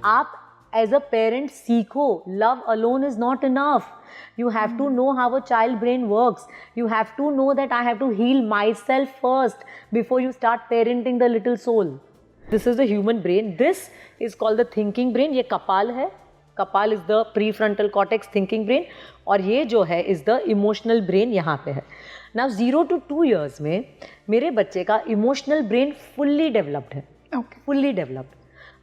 आप as a parent सीखो, love alone is not enough. You have to know how a child brain works. You have to know that I have to heal myself first before you start parenting the little soul. This is the human brain. This is called the thinking brain. ये कपाल है. कपाल is the prefrontal cortex thinking brain. और ये जो है is the emotional brain यहाँ पे है. Now 0 to 2 years में मेरे बच्चे का emotional brain fully developed है. Okay. Fully developed.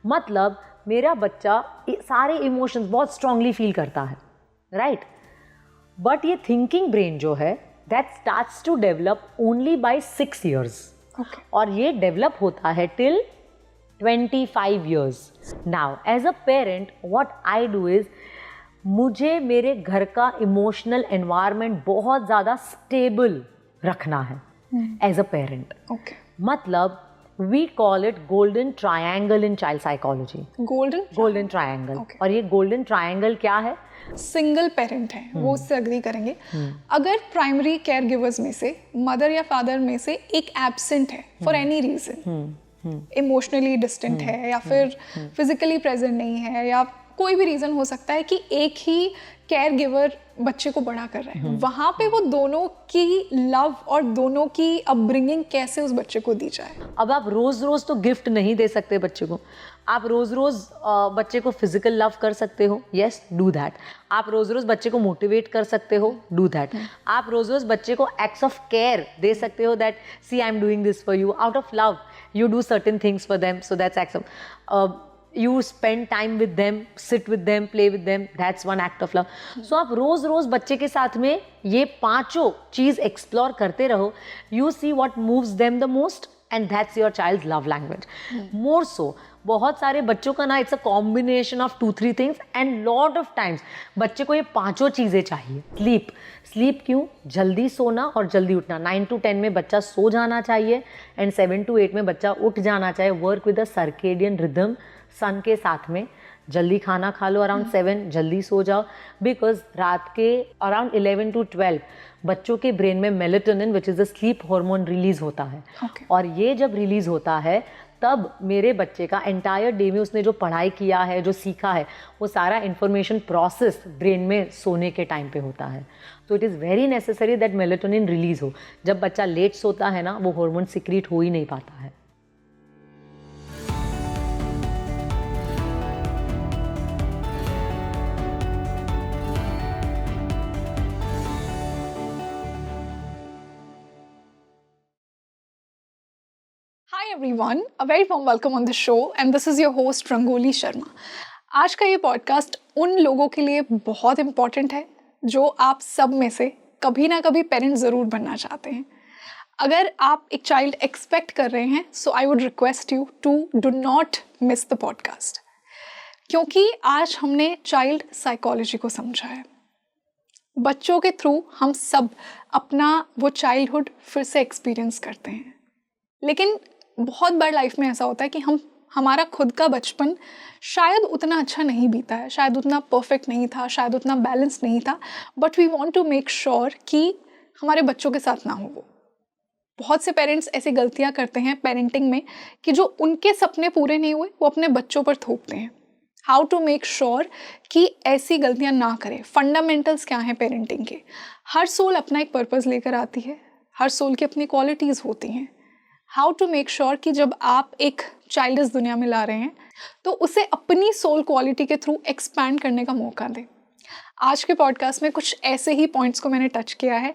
मतलब मेरा बच्चा सारे emotions बहुत strongly feel करता है. Right? बट ये थिंकिंग ब्रेन जो है that starts to develop only by 6 years. Okay. और ये डेवलप होता है till 25 years. Now as a parent what I do is, मुझे मेरे घर का इमोशनल एनवायरनमेंट बहुत ज़्यादा स्टेबल रखना है एज अ पेरेंट. मतलब we call it golden triangle in child psychology. Golden triangle. और ये गोल्डन ट्रायंगल क्या है? सिंगल पेरेंट है वो उससे अग्री करेंगे. अगर प्राइमरी केयर गिवर्स में से मदर या फादर में से एक एब्सेंट है for any reason, emotionally distant है या फिर फिजिकली प्रेजेंट नहीं है या कोई भी रीजन हो सकता है कि एक ही केयर गिवर बच्चे को बड़ा कर रहा है, वहाँ पे वो दोनों की लव और दोनों की अपब्रिंगिंग कैसे उस बच्चे को दी जाए. अब आप रोज रोज तो गिफ्ट नहीं दे सकते बच्चे को. आप रोज रोज बच्चे को फिजिकल लव कर सकते हो, यस डू दैट. आप रोज रोज बच्चे को मोटिवेट कर सकते हो, डू दैट. आप रोज रोज बच्चे को एक्ट्स ऑफ केयर दे सकते हो, that see I am doing this for you, out of love you do certain things for them, so that's act of you spend time with them, sit with them, play with them, that's one act of love. So आप रोज रोज बच्चे के साथ में ये पांचों चीज explore करते रहो. You see what moves them the most and that's your child's love language. More so बहुत सारे बच्चों का ना it's a combination of 2-3 things and lot of times बच्चे को ये पांचों चीज़ें चाहिए. स्लीप क्यों? जल्दी सोना और जल्दी उठना. 9 to 10 में बच्चा सो जाना चाहिए एंड 7 to 8 में बच्चा उठ जाना चाहिए. Work with a circadian rhythm sun के साथ में. जल्दी खाना खा लो अराउंड 7, जल्दी सो जाओ, बिकॉज रात के अराउंड 11 to 12 बच्चों के ब्रेन में melatonin which is the sleep hormone release होता है. और ये जब रिलीज होता है तब मेरे बच्चे का एंटायर डे में उसने जो पढ़ाई किया है, जो सीखा है, वो सारा इंफॉर्मेशन प्रोसेस ब्रेन में सोने के टाइम पे होता है. तो it is very necessary that melatonin release हो. जब बच्चा लेट सोता है ना, वो हार्मोन सिक्रीट हो ही नहीं पाता है. Hi everyone, a very warm welcome on the show and this is your host rangoli Sharma. आज का ये पॉडकास्ट उन लोगों के लिए बहुत इम्पॉर्टेंट है जो आप सब में से कभी ना कभी पेरेंट ज़रूर बनना चाहते हैं. अगर आप एक चाइल्ड एक्सपेक्ट कर रहे हैं so I would request you to do not miss the podcast, क्योंकि आज हमने चाइल्ड साइकोलॉजी को समझा है. बच्चों के थ्रू हम सब अपना वो चाइल्डहुड फिर से एक्सपीरियंस करते हैं, लेकिन बहुत बार लाइफ में ऐसा होता है कि हमारा खुद का बचपन शायद उतना अच्छा नहीं बीता है, शायद उतना परफेक्ट नहीं था, शायद उतना बैलेंस नहीं था, but we want to make sure कि हमारे बच्चों के साथ ना हो वो. बहुत से पेरेंट्स ऐसी गलतियां करते हैं पेरेंटिंग में कि जो उनके सपने पूरे नहीं हुए वो अपने बच्चों पर थोपते हैं. हाउ टू मेक श्योर कि ऐसी गलतियां ना करें. फंडामेंटल्स क्या हैं पेरेंटिंग के? हर सोल अपना एक पर्पस लेकर आती है, हर सोल की अपनी क्वालिटीज़ होती हैं. हाउ टू मेक श्योर कि जब आप एक चाइल्ड इस दुनिया में ला रहे हैं तो उसे अपनी सोल क्वालिटी के थ्रू एक्सपैंड करने का मौका दें. आज के पॉडकास्ट में कुछ ऐसे ही पॉइंट्स को मैंने टच किया है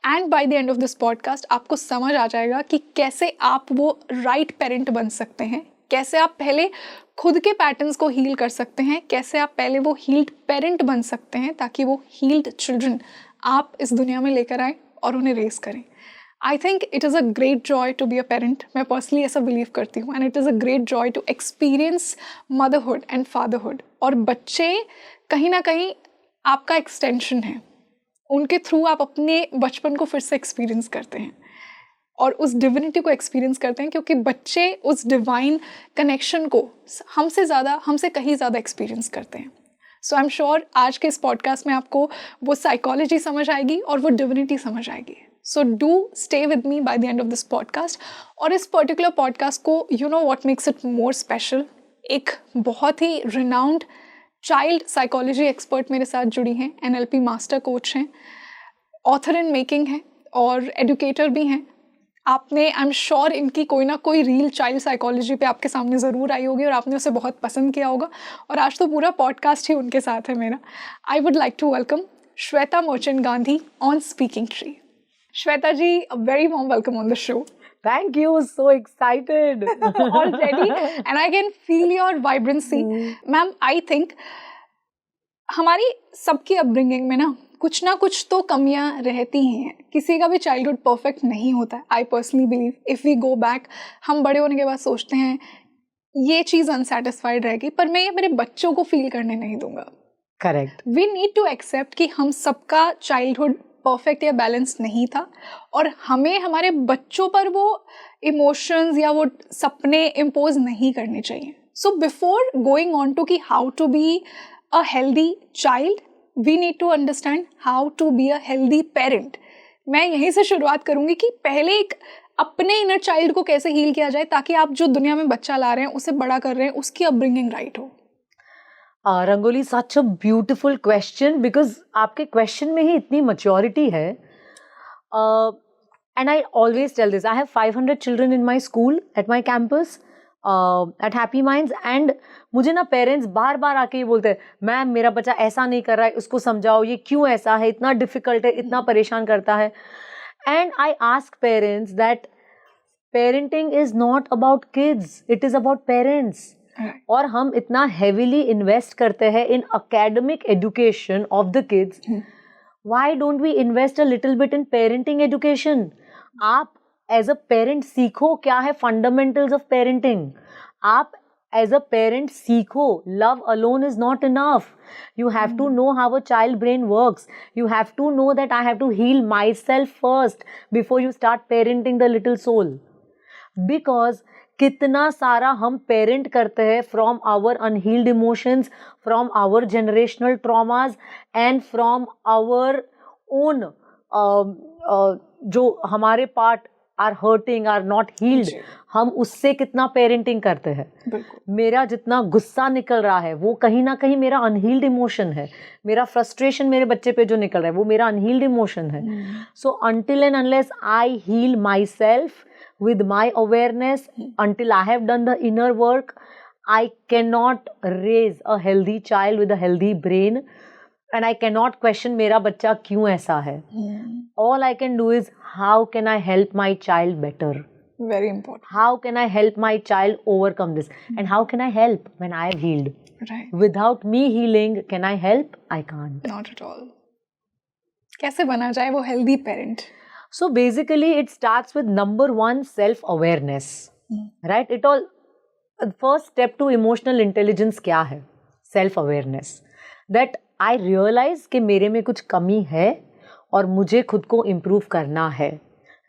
and by the end of this podcast आपको समझ आ जाएगा कि कैसे आप वो राइट पेरेंट बन सकते हैं, कैसे आप पहले खुद के पैटर्न्स को हील कर सकते हैं, कैसे आप पहले वो हील्ड पेरेंट बन सकते हैं ताकि वो हील्ड चिल्ड्रन आप इस दुनिया में लेकर आए और उन्हें रेस करें. I think it is a great joy to be a parent. मैं पर्सनली ऐसा बिलीव करती हूँ and it is a great joy to experience motherhood and fatherhood. और बच्चे कहीं ना कहीं आपका एक्सटेंशन है, उनके थ्रू आप अपने बचपन को फिर से एक्सपीरियंस करते हैं और उस डिविनिटी को एक्सपीरियंस करते हैं, क्योंकि बच्चे उस डिवाइन कनेक्शन को हमसे कहीं ज़्यादा एक्सपीरियंस करते हैं. सो आई एम श्योर आज के इस पॉडकास्ट में आपको वो साइकोलॉजी समझ आएगी और वो डिविनिटी समझ आएगी. So do stay with me by the end of this podcast. और इस पर्टिकुलर पॉडकास्ट को you know what makes it more special, एक बहुत ही रिनाउंड चाइल्ड साइकोलॉजी एक्सपर्ट मेरे साथ जुड़ी हैं, NLP मास्टर कोच हैं, ऑथर इन मेकिंग हैं और एडुकेटर भी हैं। आपने आई एम श्योर इनकी कोई ना कोई रील चाइल्ड साइकोलॉजी पे आपके सामने ज़रूर आई होगी और आपने उसे बहुत पसंद किया होगा, और आज तो पूरा पॉडकास्ट ही उनके साथ है मेरा। I would like to welcome Shweta Merchant Gandhi on Speaking Tree. Shweta ji, a very warm welcome on the show. Thank you, so excited. Already, and I can feel your vibrancy. Ma'am, I think हमारी सबकी अपब्रिंगिंग में ना कुछ तो कमियां रहती हैं। किसी का भी चाइल्डहुड परफेक्ट नहीं होता है। I personally believe if we go back, हम बड़े होने के बाद सोचते हैं ये चीज़ अनसेटिस्फाइड रहेगी, पर मैं ये मेरे बच्चों को फील करने नहीं दूंगा। Correct. We need to accept कि हम सबका चाइल्डहुड परफेक्ट या बैलेंस नहीं था, और हमें हमारे बच्चों पर वो इमोशंस या वो सपने इम्पोज नहीं करने चाहिए। So before going on to कि how to be a healthy child, we need to understand how to be a healthy parent. मैं यहीं से शुरुआत करूँगी कि पहले एक अपने इनर चाइल्ड को कैसे हील किया जाए, ताकि आप जो दुनिया में बच्चा ला रहे हैं, उसे बड़ा कर रहे हैं, उसकी अपब्रिंगिंग राइट हो। Rangoli, such a beautiful question, because आपके क्वेश्चन में ही इतनी मैच्योरिटी है। And I always tell this, I have 500 children in my school at my campus at Happy Minds, and मुझे ना पेरेंट्स बार बार आके ये बोलते हैं, मैम मेरा बच्चा ऐसा नहीं कर रहा है, उसको समझाओ, ये क्यों ऐसा है, इतना डिफिकल्ट है, इतना परेशान करता है। And I ask parents that parenting is not about kids, it is about parents. और हम इतना हेविली इन्वेस्ट करते हैं in academic education of the kids, why don't we invest a little bit in parenting education? आप as a parent सीखो क्या है fundamentals of parenting. आप एज अ पेरेंट सीखो, love alone is not enough, you have to know how a child brain works, you have to know that I have to heal myself first before you start parenting the little soul, because कितना सारा हम parent करते हैं from our unhealed emotions, from our generational traumas and from our own जो हमारे part are hurting, are not healed, हम उससे कितना पेरेंटिंग करते हैं। मेरा जितना गुस्सा निकल रहा है वो कहीं ना कहीं मेरा अनहील्ड इमोशन है, मेरा फ्रस्ट्रेशन मेरे बच्चे पे जो निकल रहा है वो मेरा अनहील्ड इमोशन है। So until and unless I heal myself with my awareness, until I have done the inner work, I cannot raise a healthy child with a healthy brain, and I cannot question मेरा बच्चा क्यों ऐसा है। All I can do is how can I help my child better? Very important. How can I help my child overcome this? And how can I help when I have healed? Right. Without me healing, can I help? I can't. Not at all. कैसे बना जाए वो healthy parent? So basically it starts with number one, self-awareness, right? It all, first step to emotional intelligence क्या है? Self-awareness. That I realize कि मेरे में कुछ कमी है और मुझे खुद को improve करना है,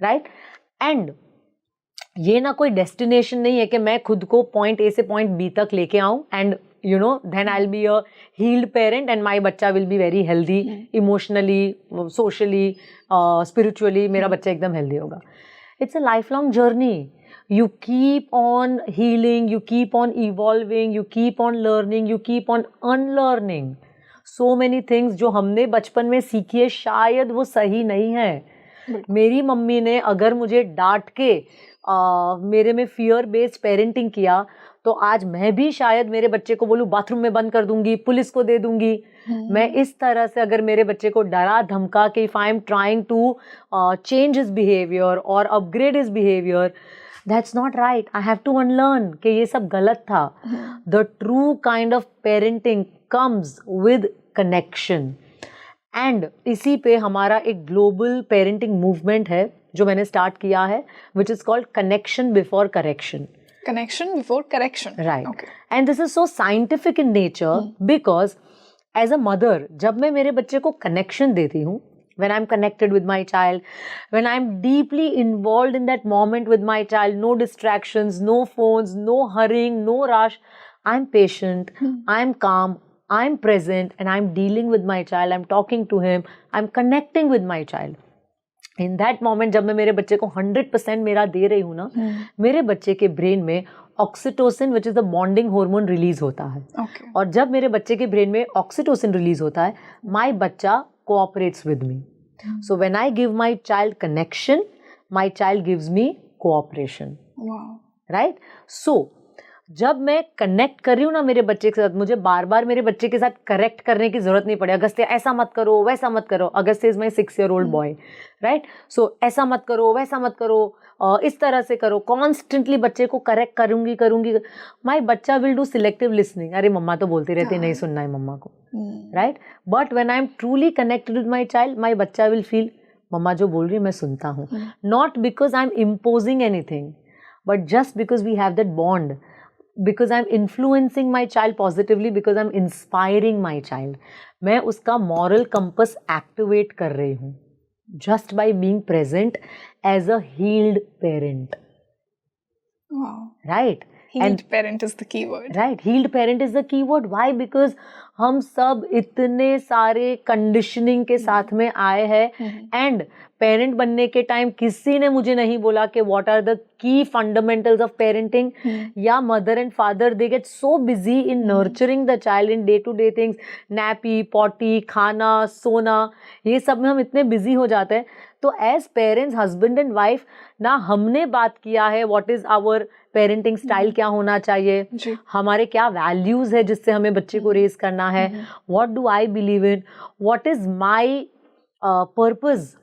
right? And ये ना कोई destination नहीं है कि मैं खुद को point A से point B तक लेके आऊँ and you know, then I'll be a healed parent and my बच्चा will be very healthy, emotionally, socially, spiritually, मेरा बच्चा एकदम healthy होगा. It's a lifelong journey. You keep on healing, you keep on evolving, you keep on learning, you keep on unlearning. So many things जो हमने बचपन में सीखी है शायद वो सही नहीं है. मेरी मम्मी ने अगर मुझे डांट के मेरे में फियर बेस्ड पेरेंटिंग किया तो आज मैं भी शायद मेरे बच्चे को बोलूँ बाथरूम में बंद कर दूंगी, पुलिस को दे दूंगी। मैं इस तरह से अगर मेरे बच्चे को डरा धमका के if I am trying to change his behaviour और upgrade his behaviour, that's not right. I have to unlearn कि ये सब गलत था। The true kind of parenting comes with connection, and इसी पे हमारा एक ग्लोबल पेरेंटिंग मूवमेंट है जो मैंने स्टार्ट किया है, which is called connection before correction. Connection before correction. Right. Okay. And this is so scientific in nature because as a mother, जब मैं मेरे बच्चे को connection देती हूँ, when I'm connected with my child, when I'm deeply involved in that moment with my child, no distractions, no phones, no hurrying, no rush, I'm patient, I'm calm, I'm present, and I'm dealing with my child, I'm talking to him, I'm connecting with my child. In that moment जब मैं मेरे बच्चे को 100% मेरा दे रही हूँ ना, मेरे बच्चे के ब्रेन में oxytocin which is the bonding hormone release होता है. Okay. और जब मेरे बच्चे के ब्रेन में ऑक्सीटोसिन रिलीज होता है, माई बच्चा cooperates with me. So when I give my child connection, my child gives me cooperation. Wow. Right. So जब मैं कनेक्ट कर रही हूँ ना मेरे बच्चे के साथ, मुझे बार बार मेरे बच्चे के साथ करेक्ट करने की जरूरत नहीं पड़े. अगस्त्य ऐसा मत करो, वैसा मत करो. Agastya is my 6-year-old boy, right. So ऐसा मत करो, वैसा मत करो, इस तरह से करो. कॉन्स्टेंटली बच्चे को करेक्ट करूंगी. माई बच्चा विल डू सिलेक्टिव लिसनिंग. अरे मम्मा तो बोलती रहती, नहीं सुनना है मम्मा को, right. But when I am truly connected with my child, my बच्चा विल फील मम्मा जो बोल रही है मैं सुनता हूँ. Not because I am imposing anything, but just because we have that bond, because I'm influencing my child positively, because I'm inspiring my child. मैं उसका moral compass activate कर रही हूँ just by being present as a healed parent. Wow. Right. Healed parent is the key word. Right. Healed parent is the key word. Why? Because हम सब इतने सारे conditioning के साथ में आए हैं. एंड पेरेंट बनने के टाइम किसी ने मुझे नहीं बोला कि what are the key fundamentals of parenting. या mother and father they get so busy in nurturing the child in day to day things, nappy, potty, खाना, सोना, ये सब में हम इतने बिजी हो जाते हैं. तो as parents, husband and wife, ना हमने बात किया है what is our parenting style, क्या होना चाहिए, हमारे क्या वैल्यूज है जिससे हमें बच्चे को रेज करना है, what do I believe in, what is my purpose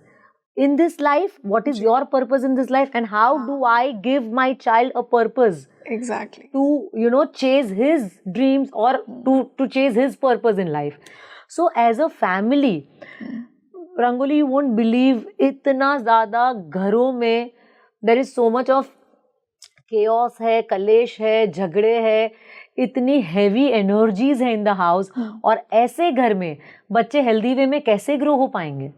in this life, what is your purpose in this life, and how do I give my child a purpose exactly to, you know, chase his dreams or to chase his purpose in life. So as a family, Rangoli, you won't believe, इतना ज़्यादा घरों में there is so much of chaos है, कलेश है, झगड़े है, इतनी heavy energies है in the house. और ऐसे घर में बच्चे healthy way में कैसे grow हो पाएंगे?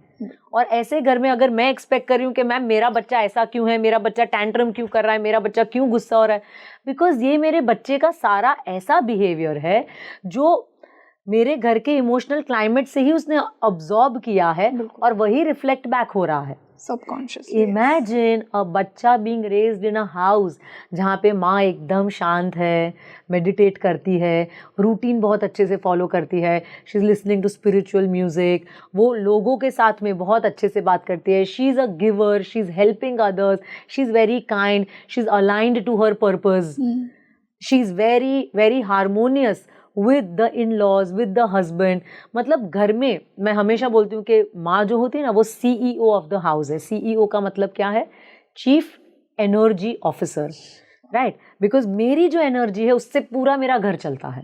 और ऐसे घर में अगर मैं एक्सपेक्ट कर रही हूँ कि मैम मेरा बच्चा ऐसा क्यों है, मेरा बच्चा टैंट्रम क्यों कर रहा है, मेरा बच्चा क्यों गुस्सा हो रहा है, बिकॉज ये मेरे बच्चे का सारा ऐसा बिहेवियर है जो मेरे घर के इमोशनल क्लाइमेट से ही उसने ऑब्जॉर्ब किया है और वही रिफ्लेक्ट बैक हो रहा है सबकॉन्शियसली. इमेजिन अ बच्चा being raised in a house जहाँ पे माँ एकदम शांत है, मेडिटेट करती है, रूटीन बहुत अच्छे से फॉलो करती है, she is listening to spiritual music, वो लोगों के साथ में बहुत अच्छे से बात करती है, she is a giver, she is helping others, she is very kind, she is aligned to her purpose, she is very very harmonious with the in-laws, with the husband. मतलब घर में मैं हमेशा बोलती हूँ कि माँ जो होती है ना वो CEO ऑफ द हाउस है. CEO का मतलब क्या है? Chief energy officer, right. Because मेरी जो एनर्जी है उससे पूरा मेरा घर चलता है,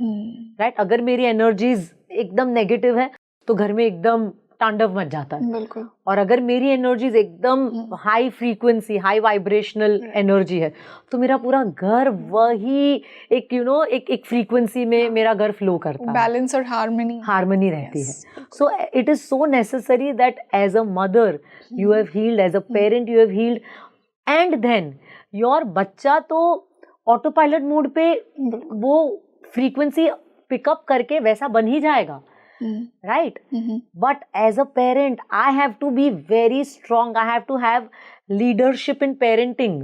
राइट. अगर मेरी एनर्जीज एकदम नेगेटिव है तो घर में एकदम तांडव मच जाता है. बिल्कुल. और अगर मेरी एनर्जीज एकदम high frequency, high vibrational energy है तो मेरा पूरा घर वही एक एक फ्रीक्वेंसी में मेरा घर फ्लो करता है. बैलेंस और हार्मनी रहती है. So it is so necessary that as a mother you have healed, as a parent you have healed, and then your बच्चा तो ऑटो पायलट मोड पे वो फ्रीक्वेंसी पिकअप करके वैसा बन ही जाएगा, right? But as a parent, I have to be very strong. I have to have leadership in parenting,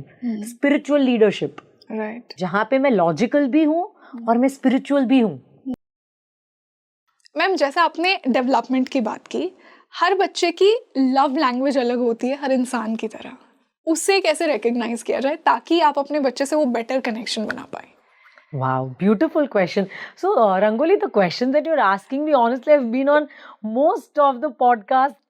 spiritual leadership. Right. जहाँ पे मैं logical भी हूँ और मैं spiritual भी हूँ. मैम, जैसा आपने डेवलपमेंट की बात की, हर बच्चे की लव लैंग्वेज अलग होती है हर इंसान की तरह. उससे कैसे रिकग्नाइज किया जाए ताकि आप अपने बच्चे से वो बेटर कनेक्शन बना पाए? Wow, beautiful question. So, Rangoli, the questions that you're asking me, honestly, I've been on most of the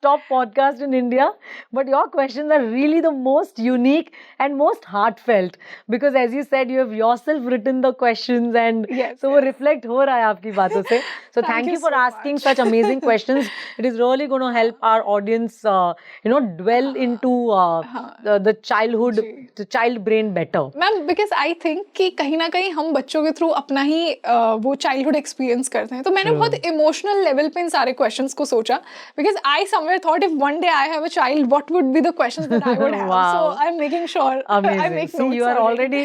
top podcasts in India, but your questions are really the most unique and most heartfelt, because as you said, you have yourself written the questions, and so वो reflect हो रहा है आपकी बातों से. So thank you for asking such amazing questions. It is really going to help our audience, dwell into the childhood, the child brain better. Ma'am, because I think कि कहीं ना कहीं हम बच्चों के थ्रू अपना ही वो चाइल्डहुड एक्सपीरियंस करते हैं, तो मैंने बहुत इमोशनल लेवल पे इन सारे क्वेश्चंस को सोचा, because I somewhere thought if one day I have a child, what would be the questions that I would have. Wow. So I'm making sure. Amazing. I make See, notes you are already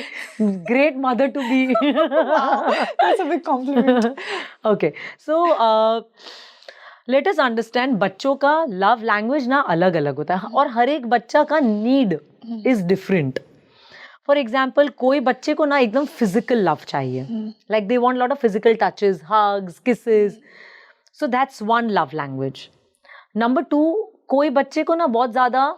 great mother to be. Wow, that's a big compliment. Okay, so let us understand, बच्चों का love language ना अलग अलग होता है और हर एक बच्चा का need is different. For example कोई बच्चे को ना एकदम फिजिकल लव चाहिए, like they want lot of physical touches, hugs, kisses, so that's one love language. Number 2, कोई बच्चे को ना बहुत ज्यादा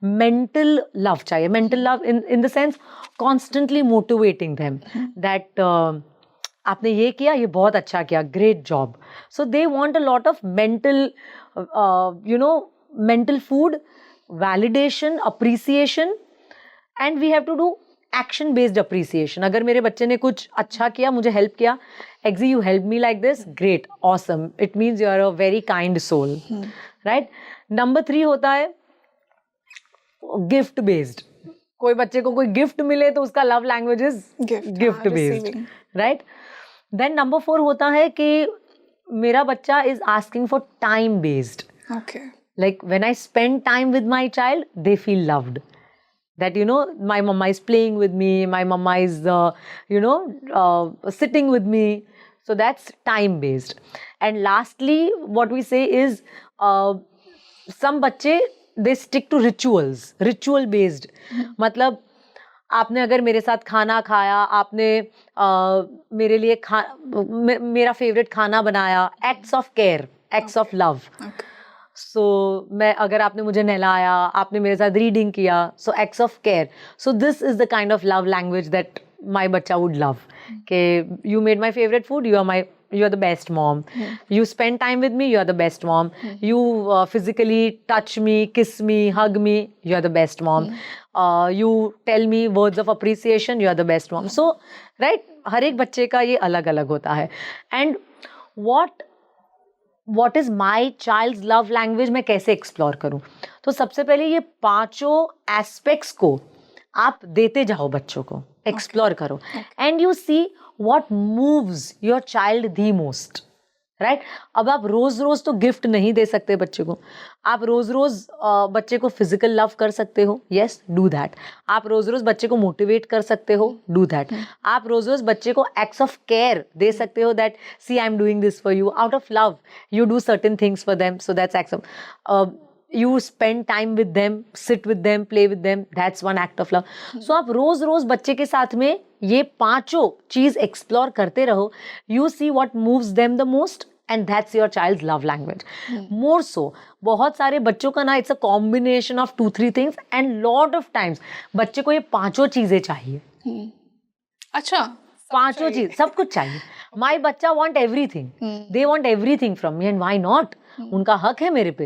मेंटल लव चाहिए. Mental love in the sense constantly motivating them that आपने ये किया, ये बहुत अच्छा किया, great job. So they want a lot of mental mental food, validation, appreciation, and we have to do action based appreciation. अगर मेरे बच्चे ने कुछ अच्छा किया, मुझे हेल्प किया, एक्जी you help me like this, great, awesome, it means you are a very kind soul, right. Number 3 होता है गिफ्ट बेस्ड. कोई बच्चे को कोई गिफ्ट मिले तो उसका love language is gift based, right. Then number 4 होता है कि मेरा बच्चा is asking for time based. Okay. Like when I spend time with my child, they feel loved. That, you know, my mama is playing with me, my mama is, sitting with me. So that's time based. And lastly, what we say is, some बच्चे they stick to rituals, ritual based. मतलब आपने अगर मेरे साथ खाना खाया, आपने मेरे लिए मेरा फेवरेट खाना बनाया, acts of care, acts of love. Okay. सो मैं अगर आपने मुझे नहलाया, आपने मेरे साथ रीडिंग किया, so acts of care. So this is the kind of love language that my बच्चा वुड लव. के you made my favourite food, you are the best mom. You spend time with me, you are the best mom. You physically touch me, kiss me, hug me, you are the best mom. You tell me words of appreciation, you are the best mom. So right, हर एक बच्चे का ये अलग अलग होता है. And what is my child's love language, मैं कैसे एक्सप्लोर करूं. तो सबसे पहले ये 5 एस्पेक्ट्स को आप देते जाओ बच्चों को, एक्सप्लोर करो, and you see what moves your child the most, right. अब आप रोज रोज तो गिफ्ट नहीं दे सकते बच्चे को. आप रोज रोज बच्चे को फिजिकल लव कर सकते हो, यस, डू दैट. आप रोज रोज बच्चे को मोटिवेट कर सकते हो, डू दैट. आप रोज रोज बच्चे को एक्ट्स ऑफ केयर दे सकते हो, that see I am doing this for you, out of love you do certain things for them, so that's acts of you spend time with them, sit with them, play with them, that's one act of love. So आप रोज रोज बच्चे के साथ में ये 5 चीज explore करते रहो. You see what moves them the most, and that's your child's love language. More so, बहुत सारे बच्चों का ना it's a combination of 2-3 things, and lot of times बच्चे को ये 5 चीजें चाहिए. अच्छा, 5 चीज, सब कुछ चाहिए. My बच्चा want everything. They want everything from me, and why not? उनका हक है मेरे पे,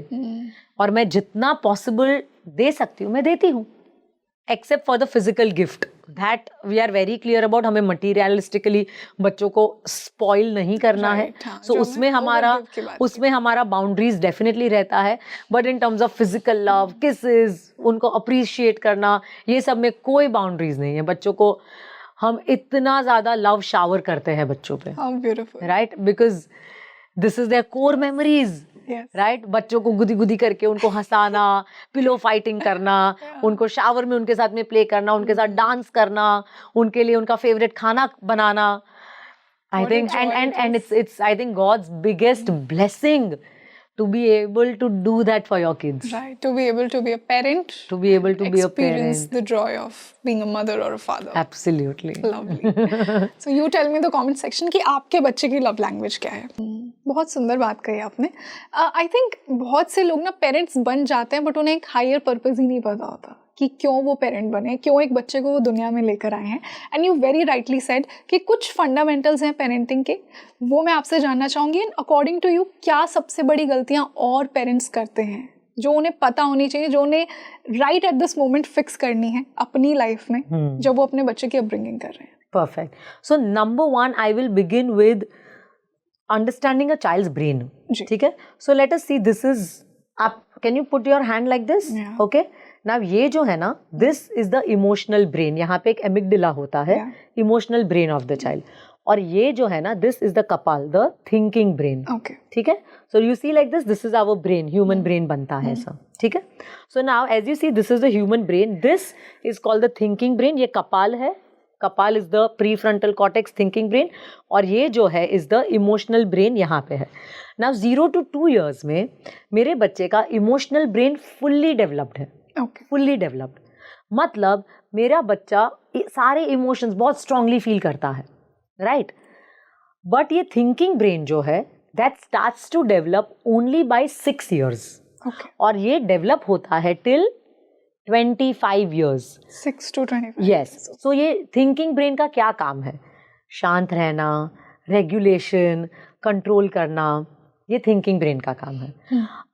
और मैं जितना पॉसिबल दे सकती हूँ मैं देती हूँ, except for the physical gift. That we are very clear about. हमें मटीरियलिस्टिकली बच्चों को स्पॉइल नहीं करना है. सो उसमें हमारा बाउंड्रीज डेफिनेटली रहता है. But in terms of physical love, kisses, उनको अप्रिशिएट करना, ये सब में कोई बाउंड्रीज नहीं है. बच्चों को हम इतना ज्यादा लव शावर करते हैं बच्चों पे, right, because this is there core memories, right. बच्चों को गुदी गुदी करके उनको हंसाना, पिलो फाइटिंग करना, उनको शावर में उनके साथ में प्ले करना, उनके साथ डांस करना, उनके लिए उनका फेवरेट खाना बनाना. I think and it's I think God's biggest blessing to be able to do that for your kids. Right, to be able to be a parent. To be able to be a parent. Experience the joy of being a mother or a father. Absolutely. Lovely. So you tell me in the comment section कि आपके बच्चे की love language क्या है. बहुत सुंदर बात कही आपने. I think बहुत से लोग ना पेरेंट्स बन जाते हैं, बट उन्हें एक हायर पर्पज ही नहीं पता होता कि क्यों वो पेरेंट बने, क्यों एक बच्चे को वो दुनिया में लेकर आए हैं. And you very rightly said कि कुछ फंडामेंटल्स हैं पेरेंटिंग के, वो मैं आपसे जानना चाहूँगी. एंड अकॉर्डिंग टू यू क्या सबसे बड़ी गलतियाँ और पेरेंट्स करते हैं जो उन्हें पता होनी चाहिए, जो उन्हें right at this moment fix करनी है अपनी लाइफ में जब वो अपने बच्चे की अपब्रिंगिंग कर रहे हैं? Perfect. So number 1 I will begin with understanding a child's brain. ठीक है. So let us see, this is, आप can you put your hand like this, okay. Now ये जो है ना, this is the emotional brain. यहाँ पे एक एमिगडाला होता है, emotional brain of the child. और ये जो है ना, दिस इज द कपाल, द थिंकिंग ब्रेन. ठीक है. So you see like this is our brain, human brain बनता है ऐसा. ठीक है. So now as you see, this is the human brain, this is called the thinking brain. ये कपाल है, कपाल is the prefrontal cortex, thinking brain. और ये जो है इज द इमोशनल ब्रेन, यहाँ पे है. नाउ 0 to 2 years में मेरे बच्चे का इमोशनल ब्रेन फुल्ली डेवलप्ड है, फुल्ली डेवलप्ड. मतलब मेरा बच्चा सारे इमोशंस बहुत स्ट्रांगली फील करता है, राइट? बट ये थिंकिंग ब्रेन जो है that starts to develop only by 6 years. Okay. और ये डेवलप होता है till 25 years. 6 to 25. Yes. So ये थिंकिंग ब्रेन का क्या काम है? शांत रहना, रेगुलेशन, कंट्रोल करना, ये थिंकिंग ब्रेन का काम है.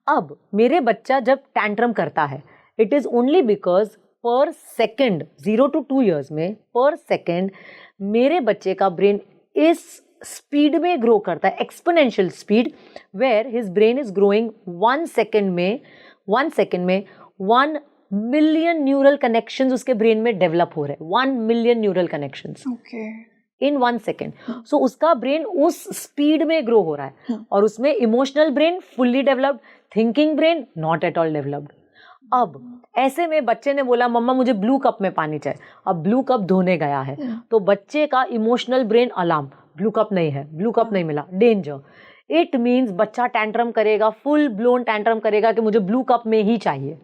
अब मेरे बच्चा जब टैंट्रम करता है, इट इज ओनली बिकॉज पर सेकेंड 0 to 2 years में पर सेकेंड मेरे बच्चे का ब्रेन इस स्पीड में ग्रो करता है, exponential speed, where his brain is growing 1 second में 1 million न्यूरल कनेक्शंस उसके ब्रेन में डेवलप हो रहे हैं. 1 million neural connections in 1 second. सो उसका ब्रेन उस स्पीड में ग्रो हो रहा है. और उसमें emotional brain fully developed, thinking brain not at all developed. अब ऐसे में बच्चे ने बोला मम्मा मुझे ब्लू कप में पानी चाहिए. अब ब्लू कप धोने गया है, तो बच्चे का emotional brain alarm, blue cup नहीं है, ब्लू कप नहीं मिला, डेंजर. इट मीन्स बच्चा टैंट्रम करेगा, फुल ब्लोन टैंट्रम करेगा कि मुझे ब्लू कप में ही चाहिए.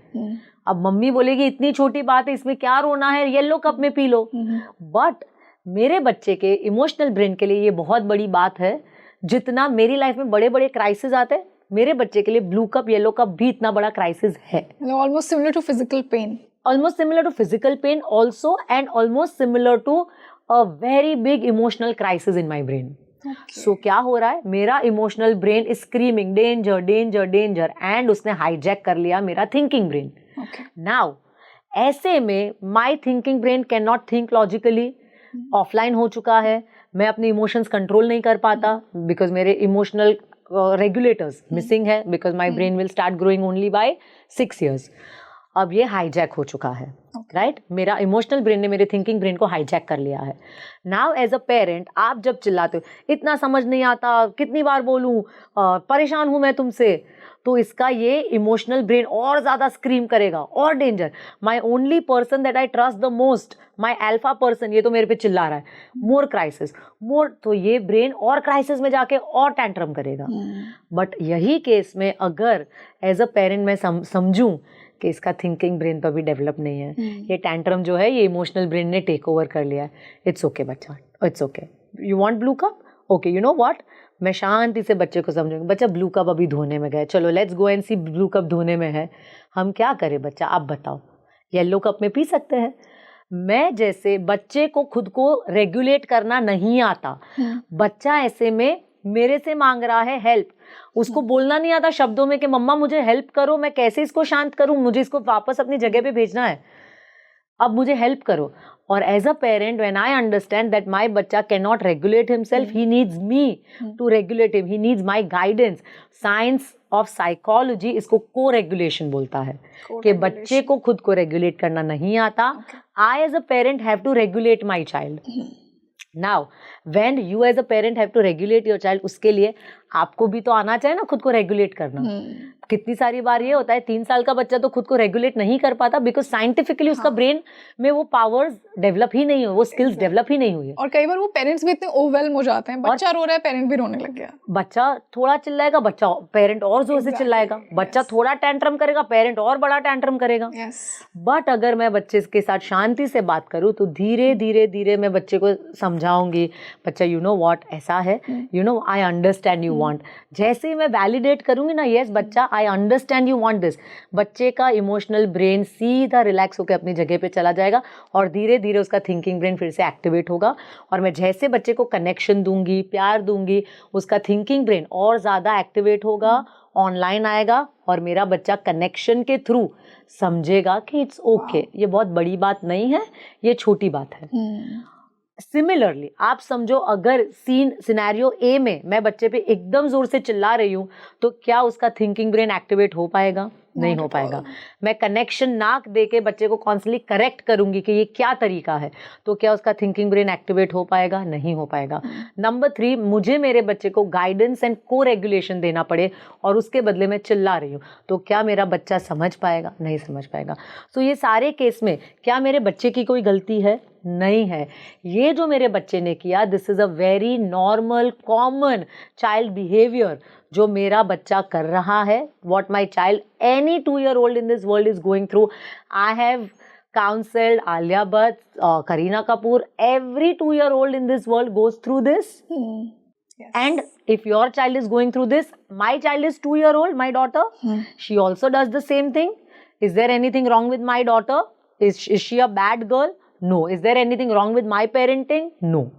अब मम्मी बोलेगी इतनी छोटी बात है, इसमें क्या रोना है, येलो कप में पी लो. बट मेरे बच्चे के इमोशनल ब्रेन के लिए ये बहुत बड़ी बात है. जितना मेरी लाइफ में बड़े बड़े क्राइसिस आते हैं, मेरे बच्चे के लिए ब्लू कप येलो कप भी इतना बड़ा क्राइसिस है. Almost similar to physical pain. Almost similar to physical pain also, and almost similar to a very big emotional crisis in my brain. Okay. So क्या हो रहा है? मेरा emotional brain is screaming danger danger danger, and उसने hijack कर लिया मेरा thinking brain. Okay. Now ऐसे में my thinking brain can not think logically, offline हो चुका है. मैं अपने इमोशंस कंट्रोल नहीं कर पाता बिकॉज मेरे इमोशनल रेगुलेटर्स मिसिंग है, because my brain will start growing only by 6 years. अब ये हाईजैक हो चुका है, राइट? मेरा इमोशनल ब्रेन ने मेरे थिंकिंग ब्रेन को हाईजैक कर लिया है. नाउ एज अ पेरेंट आप जब चिल्लाते हो इतना समझ नहीं आता, कितनी बार बोलूं, परेशान हूं मैं तुमसे, तो इसका ये इमोशनल ब्रेन और ज़्यादा स्क्रीम करेगा और danger. My only person that I trust the most, my alpha person, ये तो मेरे पे चिल्ला रहा है, मोर क्राइसिस मोर. तो ये ब्रेन और क्राइसिस में जाके और टैंट्रम करेगा. बट यही केस में अगर एज अ पेरेंट मैं समझूं कि इसका थिंकिंग ब्रेन तो अभी डेवलप नहीं है, ये टैंट्रम जो है ये इमोशनल ब्रेन ने टेक ओवर कर लिया है, इट्स ओके बच्चा, it's okay. You want blue cup, okay, you know what, मैं शांति से बच्चे को समझूंगी, बच्चा ब्लू कप अभी धोने में गए, चलो let's go and see blue cup धोने में है, हम क्या करें बच्चा, आप बताओ, येलो कप में पी सकते हैं. मैं जैसे बच्चे को खुद को रेगुलेट करना नहीं आता, बच्चा ऐसे में मेरे से मांग रहा है हेल्प, उसको बोलना नहीं आता शब्दों में कि मम्मा मुझे हेल्प करो, मैं कैसे इसको शांत करूं, मुझे इसको वापस अपनी जगह पे भेजना है, अब मुझे हेल्प करो. और as a parent when I understand that my बच्चा can not regulate himself, he needs me to regulate him, he needs my guidance. Science of psychology इसको को रेगुलेशन बोलता है कि बच्चे को खुद को रेगुलेट करना नहीं आता. I as a parent have to regulate my child. Now when you as a parent have to regulate your child, उसके लिए आपको भी तो आना चाहिए ना खुद को रेगुलेट करना. कितनी सारी बार ये होता है 3 साल का बच्चा तो खुद को रेगुलेट नहीं कर पाता बिकॉज साइंटिफिकली उसका ब्रेन में वो पावर्स डेवलप ही नहीं हुई, वो स्किल्स डेवलप ही नहीं हुई है. और कई बार वो पेरेंट्स भी इतने ओवरवेल्म हो जाते हैं, बच्चा रो रहा है पेरेंट भी रोने लग गया, बच्चा थोड़ा चिल्लाएगा, बच्चा पेरेंट और जोर से चिल्लाएगा, बच्चा थोड़ा टैंट्रम करेगा, पेरेंट और बड़ा टैंट्रम करेगा. बट अगर मैं बच्चे के साथ शांति से बात करूँ तो धीरे धीरे धीरे मैं बच्चे को समझाऊंगी, बच्चा यू नो व्हाट, ऐसा है, you know I understand you want. जैसे ही मैं वैलिडेट करूंगी ना, यस बच्चा I understand you want this, बच्चे का इमोशनल ब्रेन सीधा रिलैक्स होकर अपनी जगह पे चला जाएगा और धीरे धीरे उसका थिंकिंग ब्रेन फिर से एक्टिवेट होगा. और मैं जैसे बच्चे को कनेक्शन दूंगी, प्यार दूंगी, उसका थिंकिंग ब्रेन और ज़्यादा एक्टिवेट होगा, ऑनलाइन आएगा और मेरा बच्चा कनेक्शन के थ्रू समझेगा कि इट्स ओके, ये बहुत बड़ी बात नहीं है, ये छोटी बात है. सिमिलरली आप समझो अगर सिनेरियो ए में मैं बच्चे पे एकदम जोर से चिल्ला रही हूँ तो क्या उसका थिंकिंग ब्रेन एक्टिवेट हो पाएगा? नहीं हो पाएगा. मैं कनेक्शन ना दे के बच्चे को कॉन्स्टेंटली करेक्ट करूंगी कि ये क्या तरीका है, तो क्या उसका थिंकिंग ब्रेन एक्टिवेट हो पाएगा? नहीं हो पाएगा. नंबर 3, मुझे मेरे बच्चे को गाइडेंस एंड को रेगुलेशन देना पड़े और उसके बदले में चिल्ला रही हूँ, तो क्या मेरा बच्चा समझ पाएगा? नहीं समझ पाएगा. तो ये सारे केस में क्या मेरे बच्चे की कोई गलती है? नहीं है. ये जो मेरे बच्चे ने किया, this is a very normal common child behaviour जो मेरा बच्चा कर रहा है. What my child, any 2-year-old in this world is going through. I have counseled, Alia Bhatt, Kareena Kapoor, every 2-year-old in this world goes through this. Yes. And if your child is going through this, my child is 2-year-old, my daughter, she also does the same thing. Is there anything wrong with my daughter? Is she a bad girl? No. Is there anything wrong with my parenting? No.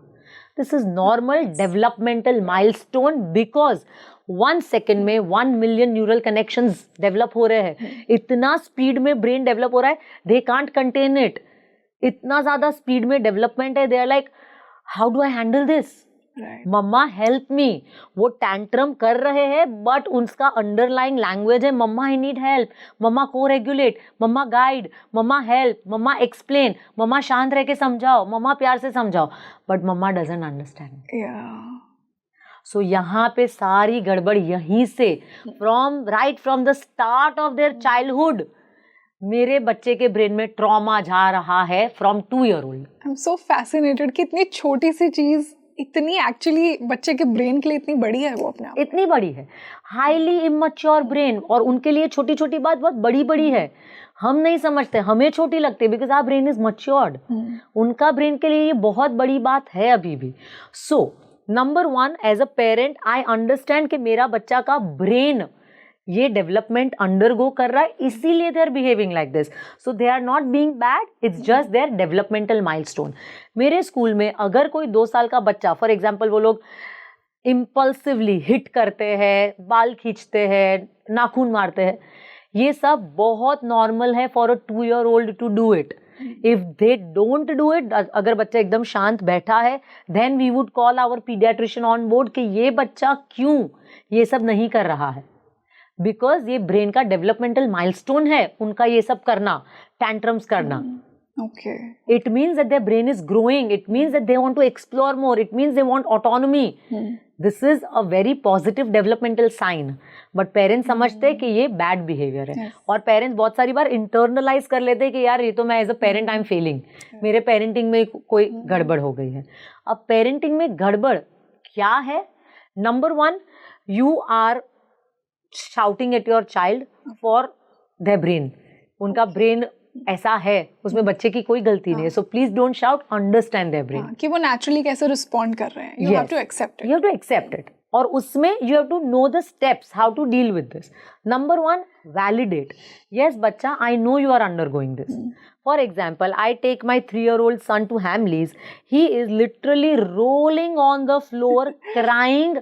This is normal developmental milestone because 1 second में 1 million neural connections develop हो रहे हैं. इतना speed में brain develop हो रहा है, they can't contain it. इतना ज़्यादा speed में development है, they are like, how do I handle this? मम्मा हेल्प मी. वो टैंट्रम कर रहे हैं बट उसका अंडरलाइंग लैंग्वेज है मम्मा आई नीड हेल्प, मम्मा को रेगुलेट, मम्मा गाइड, मम्मा हेल्प, मम्मा एक्सप्लेन, मम्मा शांत रह के समझाओ, मम्मा प्यार से समझाओ, बट मम्मा डजंट अंडरस्टैंड. सो यहाँ पे सारी गड़बड़ यहीं से from the start of their childhood मेरे बच्चे के ब्रेन में ट्रॉमा जा रहा है from 2-year-old. I am so fascinated कि इतनी छोटी सी चीज इतनी एक्चुअली बच्चे के ब्रेन के लिए इतनी बड़ी है. वो अपने आप इतनी बड़ी है, हाईली इमैच्योर ब्रेन, और उनके लिए छोटी छोटी बात बहुत बड़ी बड़ी है. हम नहीं समझते, हमें छोटी लगती है because our brain is matured. उनका ब्रेन के लिए ये बहुत बड़ी बात है अभी भी. So number 1, as a parent I understand कि मेरा बच्चा का ब्रेन ये डेवलपमेंट अंडरगो कर रहा है, इसीलिए they are behaving like this. So they are not being bad, it's just their developmental milestone. मेरे स्कूल में अगर कोई 2 साल का बच्चा, फॉर एग्जाम्पल वो लोग इम्पल्सिवली हिट करते हैं, बाल खींचते हैं, नाखून मारते हैं, ये सब बहुत नॉर्मल है for a 2-year-old to do it. If they don't do it, अगर बच्चा एकदम शांत बैठा है, then we would call our paediatrician on board कि ये बच्चा क्यों ये सब नहीं कर रहा है. बिकॉज ये ब्रेन का डेवलपमेंटल माइलस्टोन है उनका ये सब करना, टैंट्रम्स करना. Okay. It means that their brain is growing. It means that they want to explore more. It means they want autonomy. This is a very positive developmental sign. But parents समझते हैं कि ये bad behavior है. और parents बहुत सारी बार internalize कर लेते हैं कि यार ये तो मैं as a parent I'm failing. मेरे parenting में कोई गड़बड़ हो गई है. अब parenting में गड़बड़ क्या है? Number 1, you are shouting at your child for their brain. उनका brain ऐसा है, उसमें बच्चे की कोई गलती नहीं है. So please don't shout, understand their brain कि वो नेचुरली कैसे रिस्पॉन्ड कर रहे हैं. You have to accept it. You have to accept it. और उसमें you have to know the steps how to deal with this. Number 1, validate. Yes बच्चा, I know you are undergoing this. For example, I take my 3-year-old son to Hamleys. He is literally rolling on the floor, crying,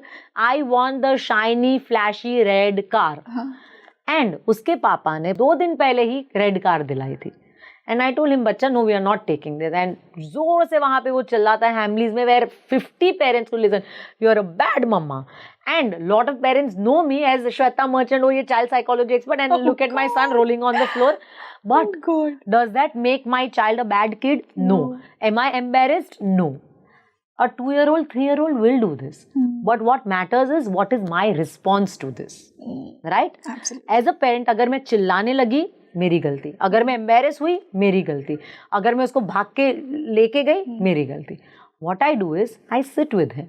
I want the shiny, flashy red car. And उसके पापा ने 2 दिन पहले ही red car दिलाई थी. And I told him, बच्चा, no, we are not taking this. And जोर से वहाँ पे वो चिल्लाता है Hamleys में, where 50 parents will listen. You are a bad mama. And lot of parents know me as Shweta Merchant, ये child psychology expert, and look at my son rolling on the floor. But does that make my child a bad kid? No. Am I embarrassed? No. A 2-year-old, 3-year-old will do this. But what matters is what is my response to this. Right? Absolutely. As a parent, अगर मैं चिल्लाने लगी, मेरी गलती. अगर मैं embarrass हुई, मेरी गलती. अगर मैं उसको भाग के लेके गई, मेरी गलती. What I do is, I sit with him.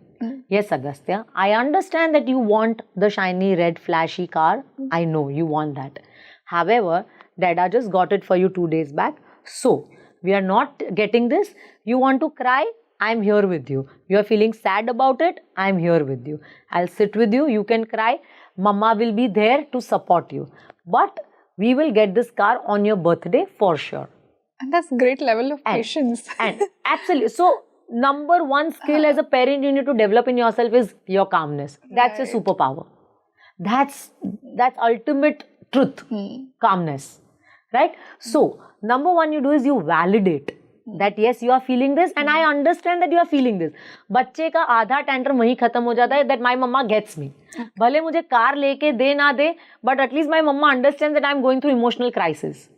Yes, Agastya, I understand that you want the shiny red flashy car. I know you want that. However, Dada just got it for you 2 days back. So, we are not getting this. You want to cry? I'm here with you. You are feeling sad about it? I'm here with you. I'll sit with you. You can cry. Mama will be there to support you. But we will get this car on your birthday for sure. And that's great level of patience. And absolutely. So, number 1 skill as a parent you need to develop in yourself is your calmness. That's a superpower. That's ultimate truth. Calmness. Right? So, number 1 you do is you validate that yes, you are feeling this and I understand that you are feeling this. बच्चे का आधा tantrum वहीं खत्म हो जाता है that my mama gets me. भले मुझे कार लेके दे ना दे, but at least my mama understands that I am going through emotional crisis.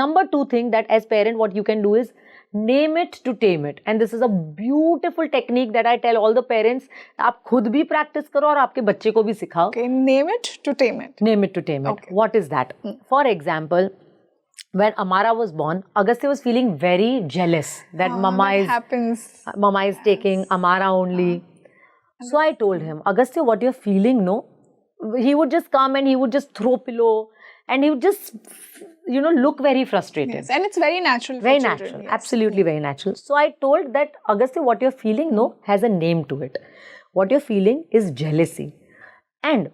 Number 2 thing that as parent what you can do is name it to tame it. And this is a beautiful technique that I tell all the parents. आप खुद भी practice करो और आपके बच्चे को भी सिखाओ. Okay, name it to tame it. Name it to tame it. Okay. What is that? For example, when Amara was born, Agastya was feeling very jealous that Mama is taking Amara only. So I told him, Agastya, what you're feeling, no? He would just come and he would just throw pillow and he would just look very frustrated. Yes, and it's very natural for Very children, natural, yes. absolutely very natural. So I told that Agastya, what you're feeling has a name to it. What you're feeling is jealousy. And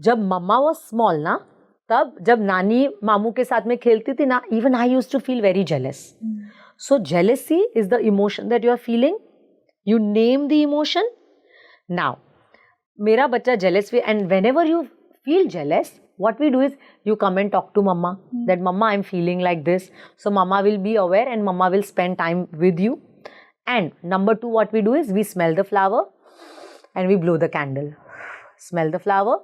जब मम्मा was small ना, तब जब नानी मामू के साथ में खेलती थी ना, even I used to feel very jealous. So jealousy is the emotion that you are feeling. You name the emotion. Now, मेरा बच्चा jealous भी, and whenever you feel jealous, what we do is you come and talk to mama that mama, I'm feeling like this. So mama will be aware and mama will spend time with you. And number 2, what we do is we smell the flower and we blow the candle. Smell the flower,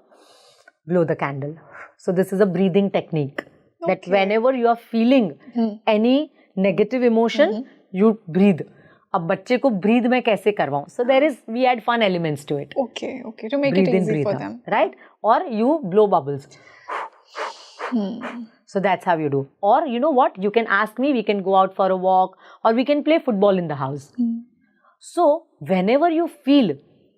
blow the candle. So this is a breathing technique. That whenever you are feeling any negative emotion, you breathe. अब बच्चे को breathe मैं कैसे करवाऊँ? So there is, we add fun elements to it. Okay, to make Breathe it in, easy breathe for out, them. right? Or you blow bubbles. So that's how you do. Or you know what? You can ask me, we can go out for a walk or we can play football in the house. So whenever you feel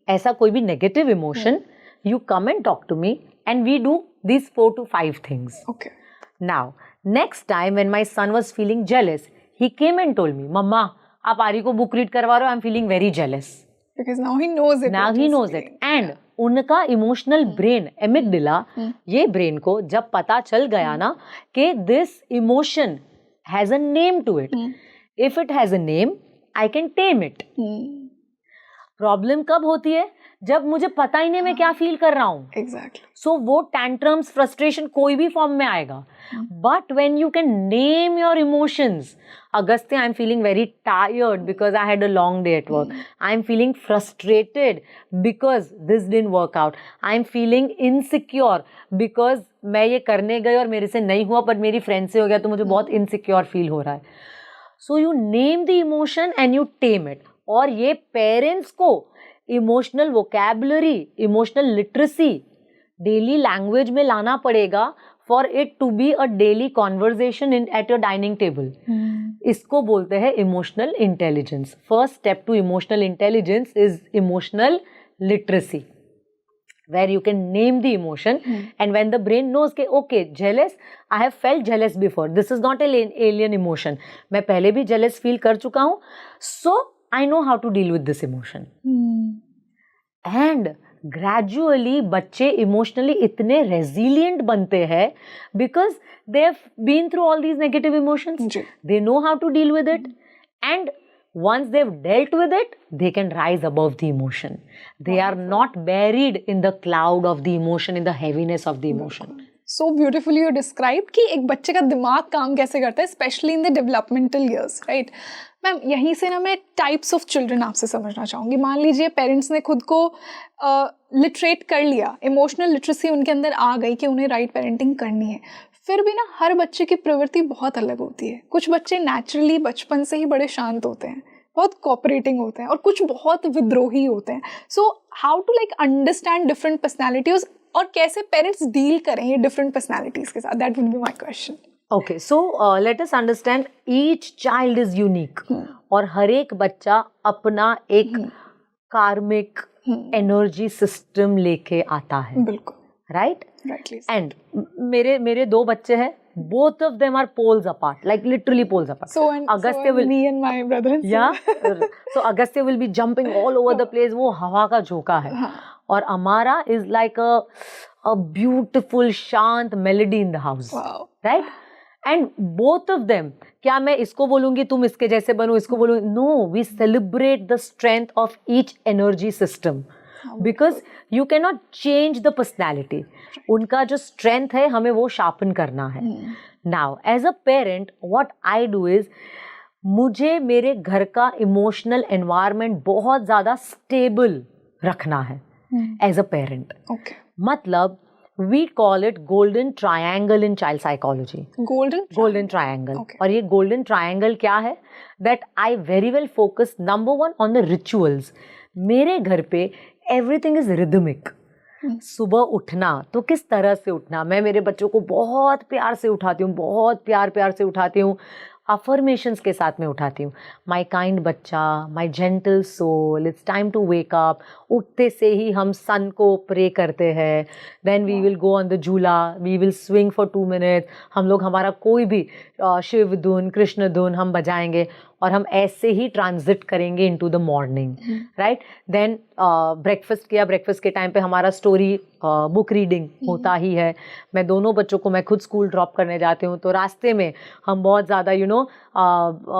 ऐसा कोई भी negative emotion, you come and talk to me and we do these 4 to 5 things. Okay. Now, next time when my son was feeling jealous, he came and told me, Mama, आप आरी को book read करवा रहे हो, I'm feeling very jealous. Because now he knows it. Now he knows it. And उनका emotional brain amygdala, ये brain को जब पता चल गया ना कि this emotion has a name to it, if it has a name I can tame it. Problem कब होती है? जब मुझे पता ही नहीं मैं क्या फील कर रहा हूँ. Exactly. सो वो टैंट्रम्स, फ्रस्ट्रेशन कोई भी फॉर्म में आएगा. But when you can name your emotions, Agastya, I'm feeling very tired because I had a long day at work. I'm feeling frustrated because this didn't work out. I'm feeling insecure because मैं ये करने गई और मेरे से नहीं हुआ पर मेरी फ्रेंड से हो गया तो मुझे बहुत insecure फील हो रहा है. So you name the emotion and you tame it. और ये पेरेंट्स को emotional vocabulary, emotional literacy daily language में लाना पड़ेगा for it to be a daily conversation at your dining table. इसको बोलते हैं emotional intelligence. First step to emotional intelligence is emotional literacy, where you can name the emotion and when the brain knows कि okay, jealous, I have felt jealous before. This is not an alien emotion. मैं पहले भी jealous feel कर चुका हूँ. So I know how to deal with this emotion. And gradually बच्चे emotionally इतने resilient बनते हैं because they have been through all these negative emotions. They know how to deal with it, and once they've dealt with it, they can rise above the emotion. They are not buried in the cloud of the emotion, in the heaviness of the emotion. So beautifully you described कि एक बच्चे का दिमाग काम कैसे करता है, especially in the developmental years, right? Ma'am, यहीं से ना मैं टाइप्स ऑफ चिल्ड्रन आपसे समझना चाहूँगी. मान लीजिए पेरेंट्स ने खुद को लिटरेट कर लिया, इमोशनल लिटरेसी उनके अंदर आ गई कि उन्हें राइट पेरेंटिंग करनी है. फिर भी ना हर बच्चे की प्रवृत्ति बहुत अलग होती है. कुछ बच्चे नेचुरली बचपन से ही बड़े शांत होते हैं, बहुत कोऑपरेटिंग होते हैं, और कुछ बहुत विद्रोही होते हैं. So how to like understand different personalities और कैसे पेरेंट्स डील करें ये डिफरेंट पर्सनैलिटीज के साथ? That would be my question. Okay, so let us understand each child is unique. और हर एक बच्चा अपना एक कार्मिक एनर्जी सिस्टम लेके आता है. बिल्कुल. Right? Rightly. And मेरे 2 बच्चे हैं. Both of them are poles apart, like literally poles apart. So and me and my brother and yeah. So Agastya will be jumping all over the place. वो हवा का झोंका है. और Amara is like a beautiful शांत melody in the house. Wow. Right? And both of them, क्या मैं इसको बोलूँगी तुम इसके जैसे बनो, इसको बोलूँगी? No, we celebrate the strength of each energy system. Because you cannot change the personality. उनका जो strength है हमें वो sharpen करना है. Now, as a parent, what I do is मुझे मेरे घर का emotional environment बहुत ज़्यादा stable रखना है as a parent. Okay. मतलब we call it golden triangle in child psychology. Golden triangle. Okay. और ये golden triangle क्या है? That I very well focus number 1 on the rituals. मेरे घर पे everything is rhythmic. सुबह उठना तो किस तरह से उठना, मैं मेरे बच्चों को बहुत प्यार से उठाती हूँ, बहुत प्यार से उठाती हूँ. अफर्मेशंस के साथ में उठाती हूँ. माई काइंड बच्चा, my gentle soul, it's time to wake up. उठते से ही हम सन को प्रे करते हैं. Then we will go on the झूला, we will swing for 2 minutes. हम लोग हमारा कोई भी शिव धुन, कृष्ण धुन हम बजाएंगे और हम ऐसे ही ट्रांजिट करेंगे into the morning, right. Then breakfast किया, ब्रेकफास्ट के टाइम पे हमारा स्टोरी बुक रीडिंग होता ही है. मैं दोनों बच्चों को, मैं खुद स्कूल ड्रॉप करने जाती हूँ तो रास्ते में हम बहुत ज़्यादा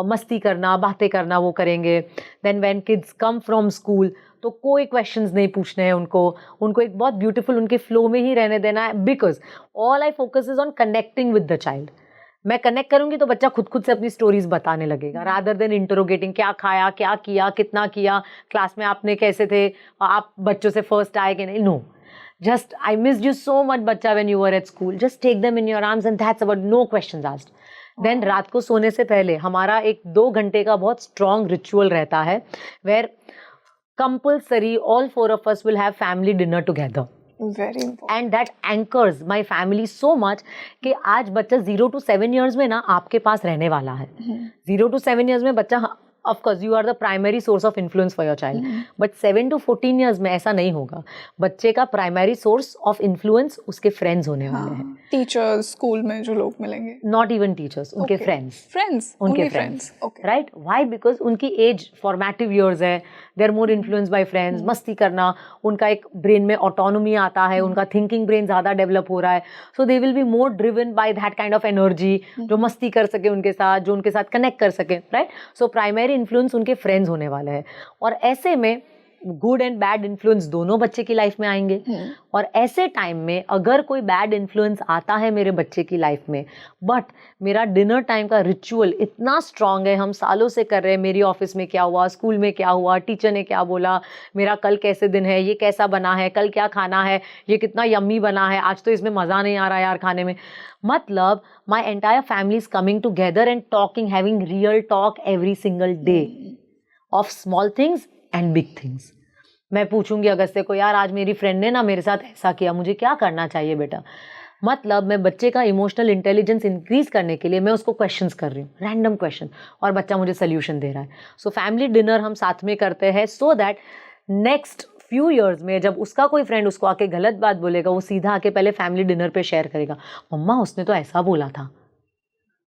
मस्ती करना, बातें करना वो करेंगे. Then when kids come from school तो कोई क्वेश्चंस नहीं पूछने हैं उनको एक बहुत ब्यूटीफुल उनके फ्लो में ही रहने देना है. Because all I focus is on connecting with the child. मैं कनेक्ट करूंगी तो बच्चा खुद से अपनी स्टोरीज बताने लगेगा, रादर देन इंटरोगेटिंग क्या खाया, क्या किया, कितना किया, क्लास में आपने कैसे थे, आप बच्चों से फर्स्ट आए कि नहीं. No, just I missed you so much बच्चा when you were at school. Just take them in your arms and that's about, no questions asked. Then रात को सोने से पहले हमारा एक 2 घंटे का बहुत strong ritual रहता है where compulsory all 4 of us will have family dinner together. Very important. And that anchors my family so much कि आज बच्चा 0 to 7 years में ना आपके पास रहने वाला है. 0 to 7 years में बच्चा, of course you are the primary source of influence for your child, but 7 to 14 years में ऐसा नहीं होगा. बच्चे का primary source of influence उसके friends होने वाले हैं. टीचर्स, स्कूल में जो लोग मिलेंगे, Not even teachers, उनके friends, उनके friends, right? Why? Because उनकी age formative years है, they are more influenced by friends. मस्ती करना, उनका एक brain में autonomy आता है, उनका thinking brain ज़्यादा develop हो रहा है, so they will be more driven by that kind of energy, जो मस्ती कर सके उनके साथ, जो उनके साथ connect कर सके, right? So primary इन्फ्लुएंस उनके फ्रेंड्स होने वाले हैं. और ऐसे में गुड एंड बैड इन्फ्लुएंस दोनों बच्चे की लाइफ में आएंगे. और ऐसे टाइम में अगर कोई बैड इन्फ्लुएंस आता है मेरे बच्चे की लाइफ में, बट मेरा डिनर टाइम का रिचुअल इतना स्ट्रांग है, हम सालों से कर रहे हैं, मेरी ऑफिस में क्या हुआ, स्कूल में क्या हुआ, टीचर ने क्या बोला, मेरा कल कैसे दिन है, ये कैसा बना है, कल क्या खाना है, ये कितना यम्मी बना है, आज तो इसमें मज़ा नहीं आ रहा यार खाने में. मतलब my entire family is coming together and talking, having real talk every single day of small things and big things. मैं पूछूंगी अगस्त्य को, यार आज मेरी फ्रेंड ने ना मेरे साथ ऐसा किया, मुझे क्या करना चाहिए बेटा. मतलब मैं बच्चे का इमोशनल इंटेलिजेंस इंक्रीज करने के लिए मैं उसको क्वेश्चंस कर रही हूँ, रैंडम क्वेश्चन, और बच्चा मुझे सोल्यूशन दे रहा है. सो फैमिली डिनर हम साथ में करते हैं so that next few years में जब उसका कोई फ्रेंड उसको आके गलत बात बोलेगा, वो सीधा आके पहले फैमिली डिनर पे शेयर करेगा, मम्मा उसने तो ऐसा बोला था.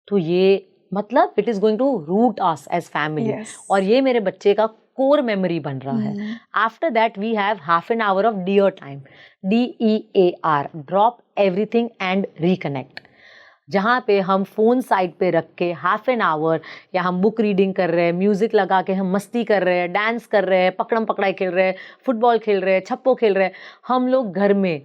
तो ये मतलब it is going to root us as family. और ये मेरे बच्चे का कोर मेमोरी बन रहा है. After that we have half an hour of DEAR time, DEAR, drop everything and reconnect, जहाँ पे हम फ़ोन साइड पे रख के हाफ एन आवर, या हम बुक रीडिंग कर रहे हैं, म्यूज़िक लगा के हम मस्ती कर रहे हैं, डांस कर रहे हैं, पकड़म पकड़ाई खेल रहे हैं, फुटबॉल खेल रहे हैं, छप्पो खेल रहे हैं. हम लोग घर में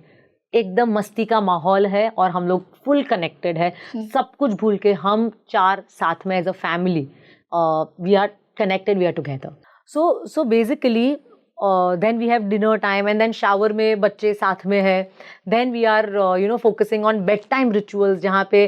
एकदम मस्ती का माहौल है और हम लोग फुल कनेक्टेड है. सब कुछ भूल के हम 4 साथ में as a family we are connected, we are together. So basically then we have dinner time and then shower में बच्चे साथ में है. then we are focusing on bedtime rituals जहाँ पे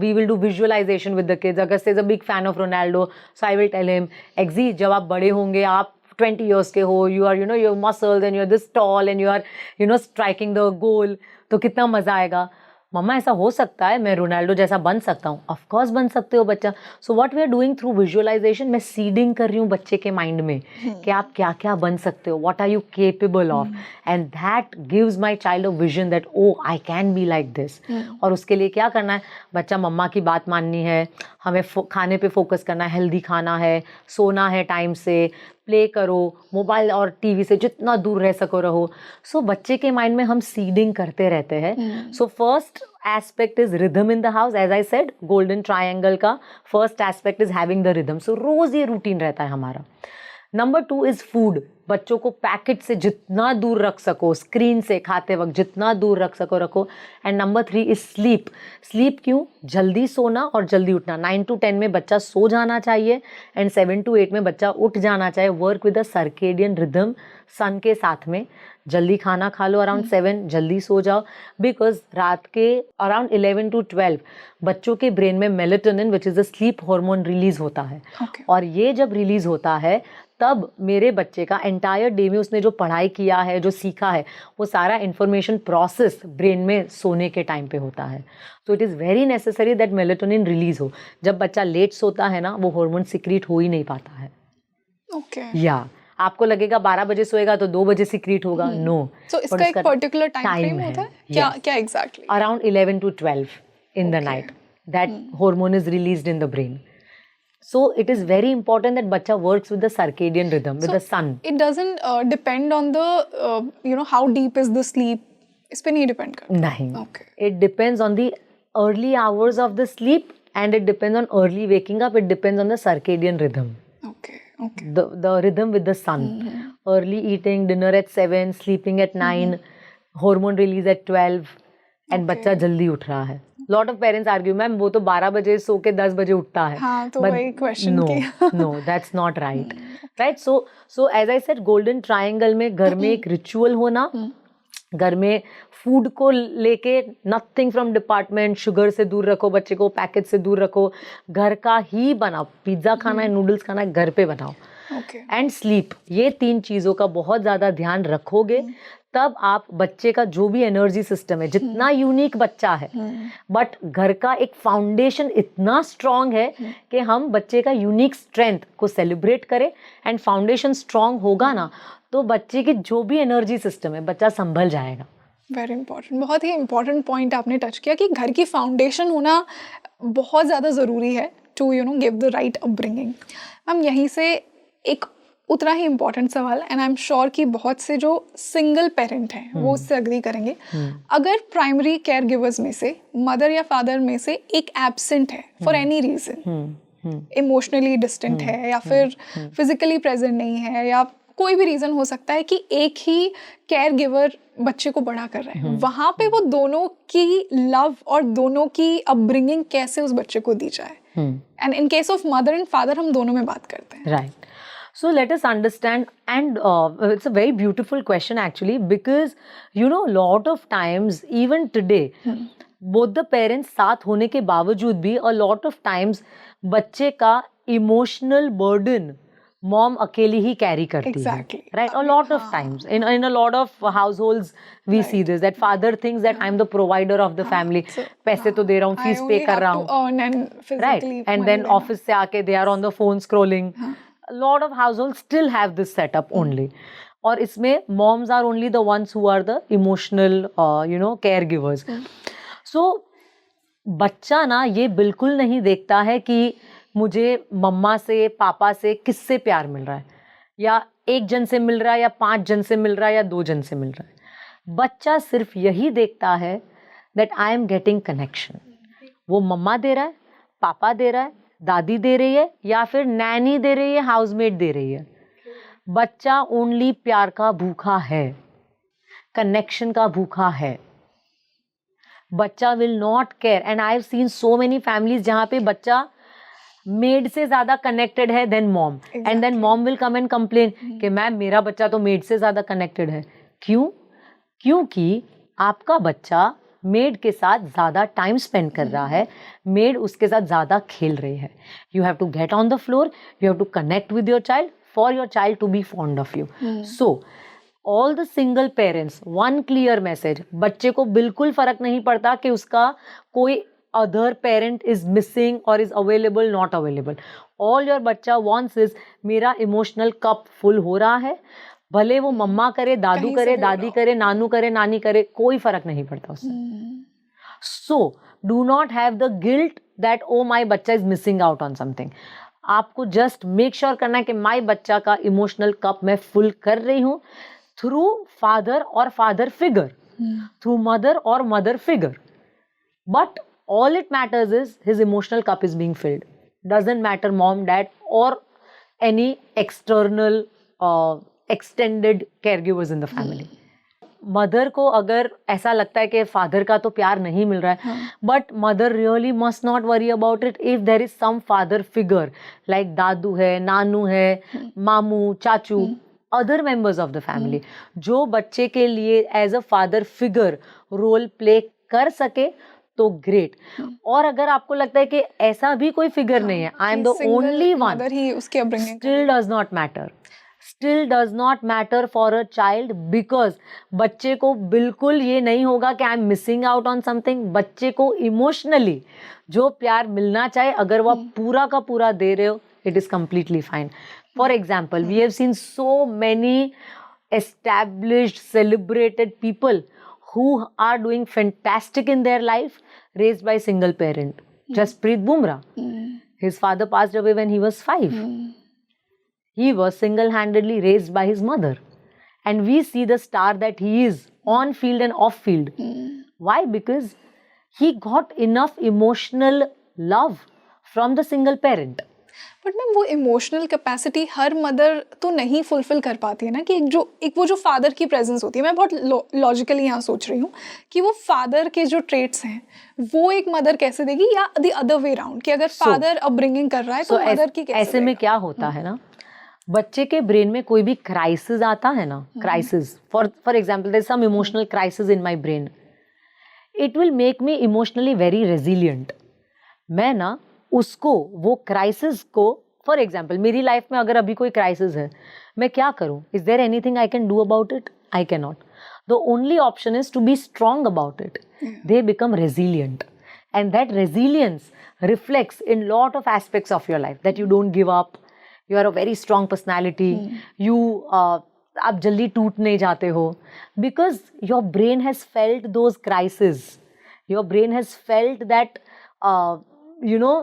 we will do visualization with the kids. Agastya is a big fan of Ronaldo, so I will tell him, Exi, जब आप बड़े होंगे, आप 20 years के हो, you are your muscles and you're this tall and you are striking the goal, तो कितना मज़ा आएगा. मम्मा ऐसा हो सकता है, मैं रोनाल्डो जैसा बन सकता हूँ. ऑफ कोर्स बन सकते हो बच्चा. So what we are doing through visualisation, मैं सीडिंग कर रही हूँ बच्चे के माइंड में कि आप क्या क्या बन सकते हो, what are you capable of, and that gives my child a vision that oh I can be like this. और उसके लिए क्या करना है, बच्चा मम्मा की बात माननी है, हमें खाने पे फोकस करना है, हेल्दी खाना है, सोना है टाइम से, प्ले करो, मोबाइल और टीवी से जितना दूर रह सको रहो. सो बच्चे के माइंड में हम सीडिंग करते रहते हैं. So first aspect is rhythm in the house. As I said, golden triangle का first aspect is having the rhythm. So रोज ये रूटीन रहता है हमारा. Number 2 is food. बच्चों को पैकेट से जितना दूर रख सको, स्क्रीन से खाते वक्त जितना दूर रख सको रखो. And number 3 is sleep. Sleep क्यों? जल्दी सोना और जल्दी उठना. 9 to 10 में बच्चा सो जाना चाहिए एंड 7 to 8 में बच्चा उठ जाना चाहिए. Work with a circadian rhythm sun के साथ में. जल्दी खाना खा लो अराउंड 7, जल्दी सो जाओ. बिकॉज रात के अराउंड 11 to 12 बच्चों के ब्रेन में melatonin which is a slip hormone release होता है. और ये जब रिलीज होता है तब मेरे बच्चे का इंटायर डे में उसने जो पढ़ाई किया है, जो सीखा है, वो सारा इंफॉर्मेशन प्रोसेस ब्रेन में सोने के टाइम पे होता है. तो it is very necessary that melatonin release हो. जब बच्चा लेट सोता है ना, वो हार्मोन सिक्रीट हो ही नहीं पाता है. ओके. या आपको लगेगा 12 बजे सोएगा तो 2 बजे सिक्रीट होगा. नो. सो इसका एक पर्टिकुलर टाइम फ्रेम होता है? क्या exactly? Around 11 to 12 in the night that hormone is released in the brain. So it is very important that bacha works with the circadian rhythm, with the sun. It doesn't depend on the how deep is the sleep. इस पे नहीं depend करता? नहीं. Okay. It depends on the early hours of the sleep and it depends on early waking up. It depends on the circadian rhythm. Okay. The rhythm with the sun. Early eating, dinner at 7, sleeping at 9, hormone release at 12 and बच्चा जल्दी उठ रहा है. Lot of parents argue, ma'am वो तो 12 बजे सो के 10 बजे उठता है. हाँ, तो वही question No, that's not right. Right? So as I said, golden triangle में घर में एक रिचुअल होना, घर में फूड को लेके नथिंग फ्रॉम डिपार्टमेंट, शुगर से दूर रखो बच्चे को, पैकेट से दूर रखो, घर का ही बनाओ. पिज्ज़ा खाना है, नूडल्स खाना है, घर पे बनाओ. एंड स्लीप, ये 3 चीज़ों का बहुत ज़्यादा ध्यान रखोगे तब आप बच्चे का जो भी एनर्जी सिस्टम है, जितना यूनिक बच्चा है, बट घर का एक फाउंडेशन इतना स्ट्रांग है कि हम बच्चे का यूनिक स्ट्रेंथ को सेलिब्रेट करें. एंड फाउंडेशन स्ट्रांग होगा ना, तो बच्चे की जो भी एनर्जी सिस्टम है, बच्चा संभल जाएगा. वेरी इंपॉर्टेंट, बहुत ही इंपॉर्टेंट पॉइंट आपने टच किया कि घर की फाउंडेशन होना बहुत ज़्यादा ज़रूरी है to give the right upbringing. Ma'am, यहीं से एक उतना ही इम्पॉर्टेंट सवाल, एंड आई एम श्योर कि बहुत से जो सिंगल पेरेंट हैं वो उससे अग्री करेंगे. अगर प्राइमरी केयर गिवर्स में से मदर या फादर में से एक एब्सेंट है for any reason, emotionally distant है या फिर फिजिकली प्रेजेंट नहीं है, या कोई भी रीज़न हो सकता है कि एक ही केयर गिवर बच्चे को बड़ा कर रहे हैं, वहाँ पे वो दोनों की लव और दोनों की अपब्रिंगिंग कैसे उस बच्चे को दी जाए? And in case of mother and father हम दोनों में बात करते हैं. Right. So let us understand, and it's a very beautiful question actually, because lot of times even today both the parents साथ होने के बावजूद भी a lot of times बच्चे का emotional burden mom अकेली ही carry करती exactly. है. Right? A lot of times in a lot of households we see this, that father thinks that I'm the provider of the family. पैसे तो दे रहा हूँ, fees pay कर रहा हूँ. Right? And then office से आके they are on the phone scrolling. A lot of households still have this setup only. और इसमें moms are only the ones who are the emotional caregivers. So बच्चा ना ये बिल्कुल नहीं देखता है कि मुझे मम्मा से, पापा से किससे प्यार मिल रहा है, या 1 जन से मिल रहा है, या 5 जन से मिल रहा है, या 2 जन से मिल रहा है. बच्चा सिर्फ यही देखता है that I am getting connection. वो मम्मा दे रहा है, पापा दे रहा है, दादी दे रही है, या फिर नैनी दे रही है, हाउसमेट दे रही है. बच्चा ओनली प्यार का भूखा है, कनेक्शन का भूखा है. बच्चा will not care. And I have seen so many families जहाँ पे बच्चा मेड से ज़्यादा कनेक्टेड है then mom, and then mom will come and complain कि मैम मेरा बच्चा तो मेड से ज़्यादा कनेक्टेड है. क्यों? क्योंकि आपका बच्चा मेड के साथ ज़्यादा टाइम स्पेंड कर रहा है, मेड उसके साथ ज़्यादा खेल रही है. You have to get on the floor, you have to connect with your child for your child to be fond of you. So all the single parents, one clear message, बच्चे को बिल्कुल फ़र्क नहीं पड़ता कि उसका कोई अदर पेरेंट इज मिसिंग और is available, not available. All your बच्चा वॉन्ट्स इज मेरा इमोशनल कप फुल हो रहा है, भले वो मम्मा करे, दादू करे, दादी करे, नानू करे, नानी करे, कोई फर्क नहीं पड़ता उससे. So do not have the guilt that oh my बच्चा is missing out on something. आपको जस्ट मेक श्योर करना है कि माई बच्चा का इमोशनल कप मैं फुल कर रही हूँ थ्रू फादर और फादर फिगर, थ्रू मदर और mother figure. But all it matters is his emotional cup is being filled. Doesn't matter mom, dad or any external extended caregivers in the family. Mother को अगर ऐसा लगता है कि father का तो प्यार नहीं मिल रहा है, but mother really must not worry about it if there is some father figure like दादू है, नानू है, मामू, चाचू, other members of the family जो बच्चे के लिए as a father figure role play कर सके तो ग्रेट. और अगर आपको लगता है कि ऐसा भी कोई फिगर नहीं है, I am the only one, he उसके upbringing, still does not matter. still does not matter for a child, because बच्चे को बिल्कुल ये नहीं होगा कि I am missing out on something. बच्चे को इमोशनली जो प्यार मिलना चाहिए, अगर वो आप पूरा का पूरा दे रहे हो, it is completely fine. For example, we have seen so many established, celebrated people who are doing fantastic in their life, raised by single parent. Jasprit Bumrah. His father passed away when he was 5. He was single-handedly raised by his mother. And we see the star that he is on field and off field. Why? Because he got enough emotional love from the single parent. But ma'am वो emotional capacity her mother तो नहीं fulfil कर पाती है ना, कि एक वो जो फादर की प्रेजेंस होती है. मैं बहुत लॉजिकली यहाँ सोच रही हूँ कि वो फादर के जो ट्रेट्स हैं वो एक मदर कैसे देगी, या द अदर वे राउंड, कि अगर फादर अपब्रिंगिंग कर रहा है तो मदर की कैसे ऐसे में क्या होता है ना, बच्चे के ब्रेन में कोई भी क्राइसिस आता है ना, crisis for example there is some emotional crisis in my brain, it will make me emotionally very resilient. मैं ना उसको वो क्राइसिस को, फॉर एग्जाम्पल मेरी लाइफ में अगर अभी कोई क्राइसिस है, मैं क्या करूँ? Is there anything I can do about it? I can not. The only option is to be strong about it. They become resilient, and that resilience reflects in lot of aspects of your life, that you don't give up, you are a very strong personality, आप जल्दी टूट नहीं जाते हो, because your brain has felt those crisis. Your brain has felt that you know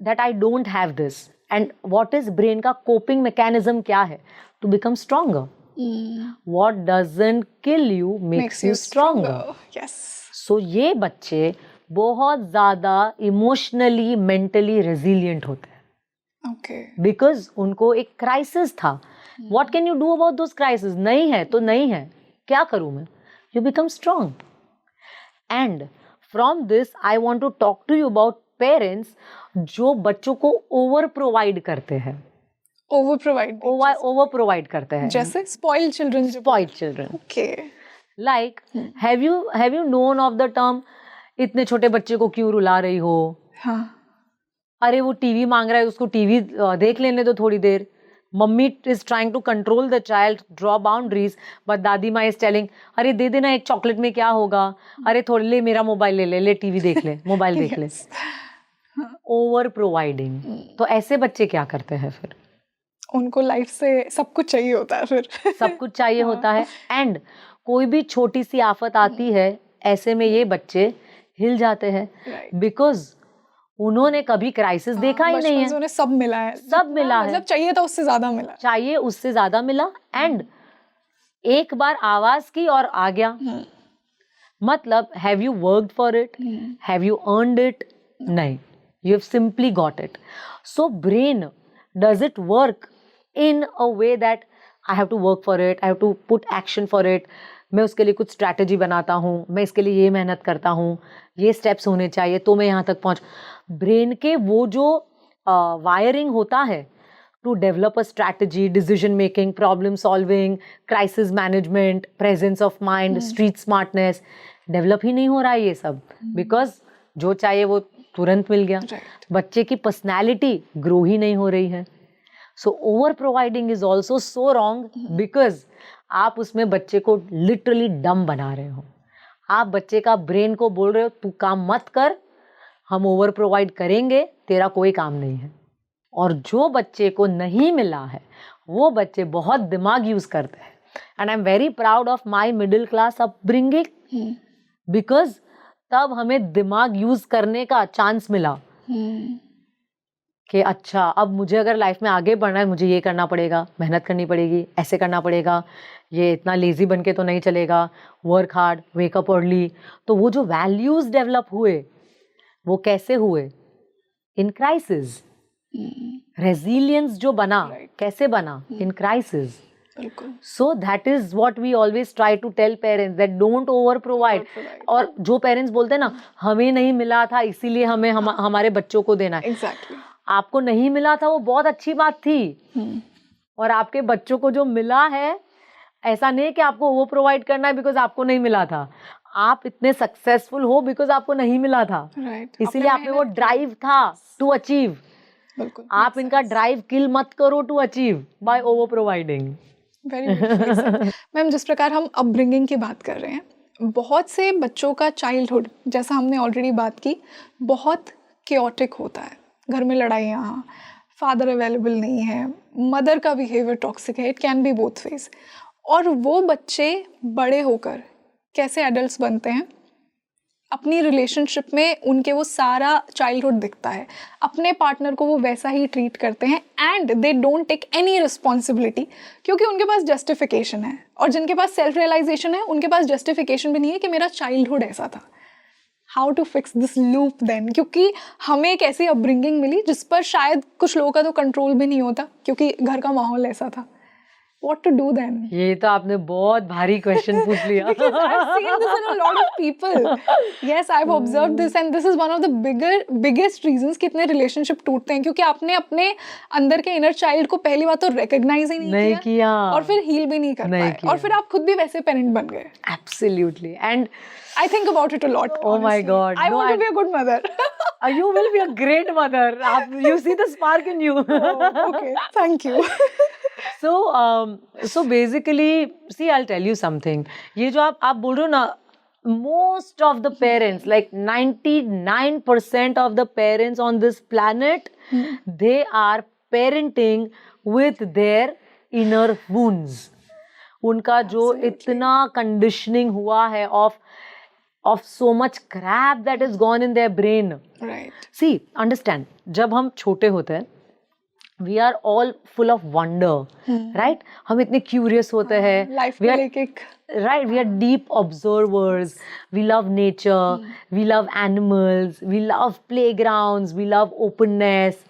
that I don't have this. And what is brain का coping mechanism क्या है? To become stronger. What doesn't kill you makes you stronger. Yes. So ये बच्चे बहुत ज़्यादा emotionally, mentally resilient होते हैं. Okay. Because उनको एक crisis था. What can you do about those crises? नहीं है तो नहीं है. क्या करूँ मैं? You become strong. And from this I want to talk to you about parents जो बच्चों को ओवर प्रोवाइड करते हैं. ओवर प्रोवाइड करते हैं, जैसे spoiled children. Okay. Like have you known of the term इतने छोटे बच्चे को क्यों रुला रही हो? हाँ. अरे वो टीवी मांग रहा है, उसको टीवी देख लेने दो थोड़ी देर. Mummy is trying to control the child, draw boundaries, but दादी माँ इज टेलिंग अरे दे देना एक चॉकलेट में क्या होगा, अरे थोड़ी ले मेरा मोबाइल ले टीवी देख ले, मोबाइल देख ले. Over providing. तो ऐसे बच्चे क्या करते हैं फिर? उनको लाइफ से सब कुछ चाहिए होता है, फिर सब कुछ चाहिए होता है. एंड कोई भी छोटी सी आफत आती है, ऐसे में ये बच्चे हिल जाते हैं, बिकॉज उन्होंने कभी क्राइसिस देखा ही नहीं है. उन्हें सब मिला है, मतलब चाहिए था उससे ज्यादा मिला. एंड एक बार आवाज की और आ गया. मतलब have you worked for it? Have you earned it? नहीं, you have simply got it. So brain, does it work in a way that I have to work for it, I have to put action for it, मैं उसके लिए कुछ strategy बनाता हूँ, मैं इसके लिए ये मेहनत करता हूँ, ये स्टेप्स होने चाहिए तो मैं यहाँ तक पहुँच. ब्रेन के वो जो वायरिंग होता है to develop a strategy, decision making, problem solving, crisis management, presence of mind, street smartness, develop ही नहीं हो रहा है ये सब, बिकॉज जो चाहिए वो तुरंत मिल गया. बच्चे की पर्सनैलिटी ग्रो ही नहीं हो रही है. So over providing is also so wrong, because आप उसमें बच्चे को लिटरली डम बना रहे हो. आप बच्चे का ब्रेन को बोल रहे हो तू काम मत कर, हम ओवर प्रोवाइड करेंगे, तेरा कोई काम नहीं है. और जो बच्चे को नहीं मिला है वो बच्चे बहुत दिमाग यूज करते हैं. And I am very proud of my middle class upbringing, because तब हमें दिमाग यूज करने का चांस मिला कि अच्छा अब मुझे अगर लाइफ में आगे बढ़ना है, मुझे ये करना पड़ेगा, मेहनत करनी पड़ेगी, ऐसे करना पड़ेगा, ये इतना लेजी बन के तो नहीं चलेगा, वर्क हार्ड, वेकअप अर्ली. तो वो जो वैल्यूज डेवलप हुए वो कैसे हुए? In crisis. रेजिलियंस जो बना कैसे बना? In crisis. So that is what we always try to tell parents, that don't over provide. और जो पेरेंट्स बोलते हैं ना हमें नहीं मिला था इसीलिए हमें हमारे बच्चों को देना है. Exactly. आपको नहीं मिला था वो बहुत अच्छी बात थी, और आपके बच्चों को जो मिला है, ऐसा नहीं कि आपको वो प्रोवाइड करना है बिकॉज आपको नहीं मिला था. आप इतने सक्सेसफुल हो बिकॉज आपको नहीं मिला था, इसीलिए आप में वो ड्राइव था टू अचीव. बिल्कुल आप इनका ड्राइव किल मत करो to achieve by over providing. Very beautifully ma'am, जिस प्रकार हम अपब्रिंगिंग की बात कर रहे हैं, बहुत से बच्चों का चाइल्डहुड, जैसा हमने ऑलरेडी बात की, बहुत केओटिक होता है। घर में लड़ाइयाँ, फादर अवेलेबल नहीं है, मदर का बिहेवियर टॉक्सिक है, it can be both ways. और वो बच्चे बड़े होकर कैसे एडल्ट्स बनते हैं, अपनी रिलेशनशिप में उनके वो सारा चाइल्डहुड दिखता है, अपने पार्टनर को वो वैसा ही ट्रीट करते हैं and they don't take any responsibility, क्योंकि उनके पास जस्टिफिकेशन है। और जिनके पास सेल्फ रियलाइजेशन है, उनके पास जस्टिफिकेशन भी नहीं है कि मेरा चाइल्डहुड ऐसा था। How to fix this loop then? क्योंकि हमें एक ऐसी अपब्रिंगिंग मिली जिस पर शायद कुछ लोगों का तो कंट्रोल भी नहीं होता, क्योंकि घर का माहौल ऐसा था। What to do then? ये तो आपने बहुत भारी क्वेश्चन पूछ लिया। I've seen this in a lot of people. Yes, I've observed this and this is one of the biggest reasons कि इतने relationship टूटते हैं, क्योंकि आपने अपने अंदर के inner child को पहली बात तो recognize ही नहीं किया और फिर heal भी नहीं कर पाए, और फिर आप खुद भी वैसे parent बन गए। Absolutely. And I think about it a lot. Oh my honestly. God. I want to be a good mother. You will be a great mother. You see the spark in you. Oh, okay, thank you. So basically, see, I'll tell you something. ये जो आप बोल रहे हो ना, most of the parents, like 99% of the parents on this planet, they are parenting with their inner wounds. उनका जो इतना conditioning हुआ है of so much crap that is gone in their brain. Right. See, understand, जब हम छोटे होते हैं, we are all full of wonder, right? हम इतने curious होते हैं. Life we को are, लेके right, we are deep observers. We love nature. We love animals. We love playgrounds. We love openness,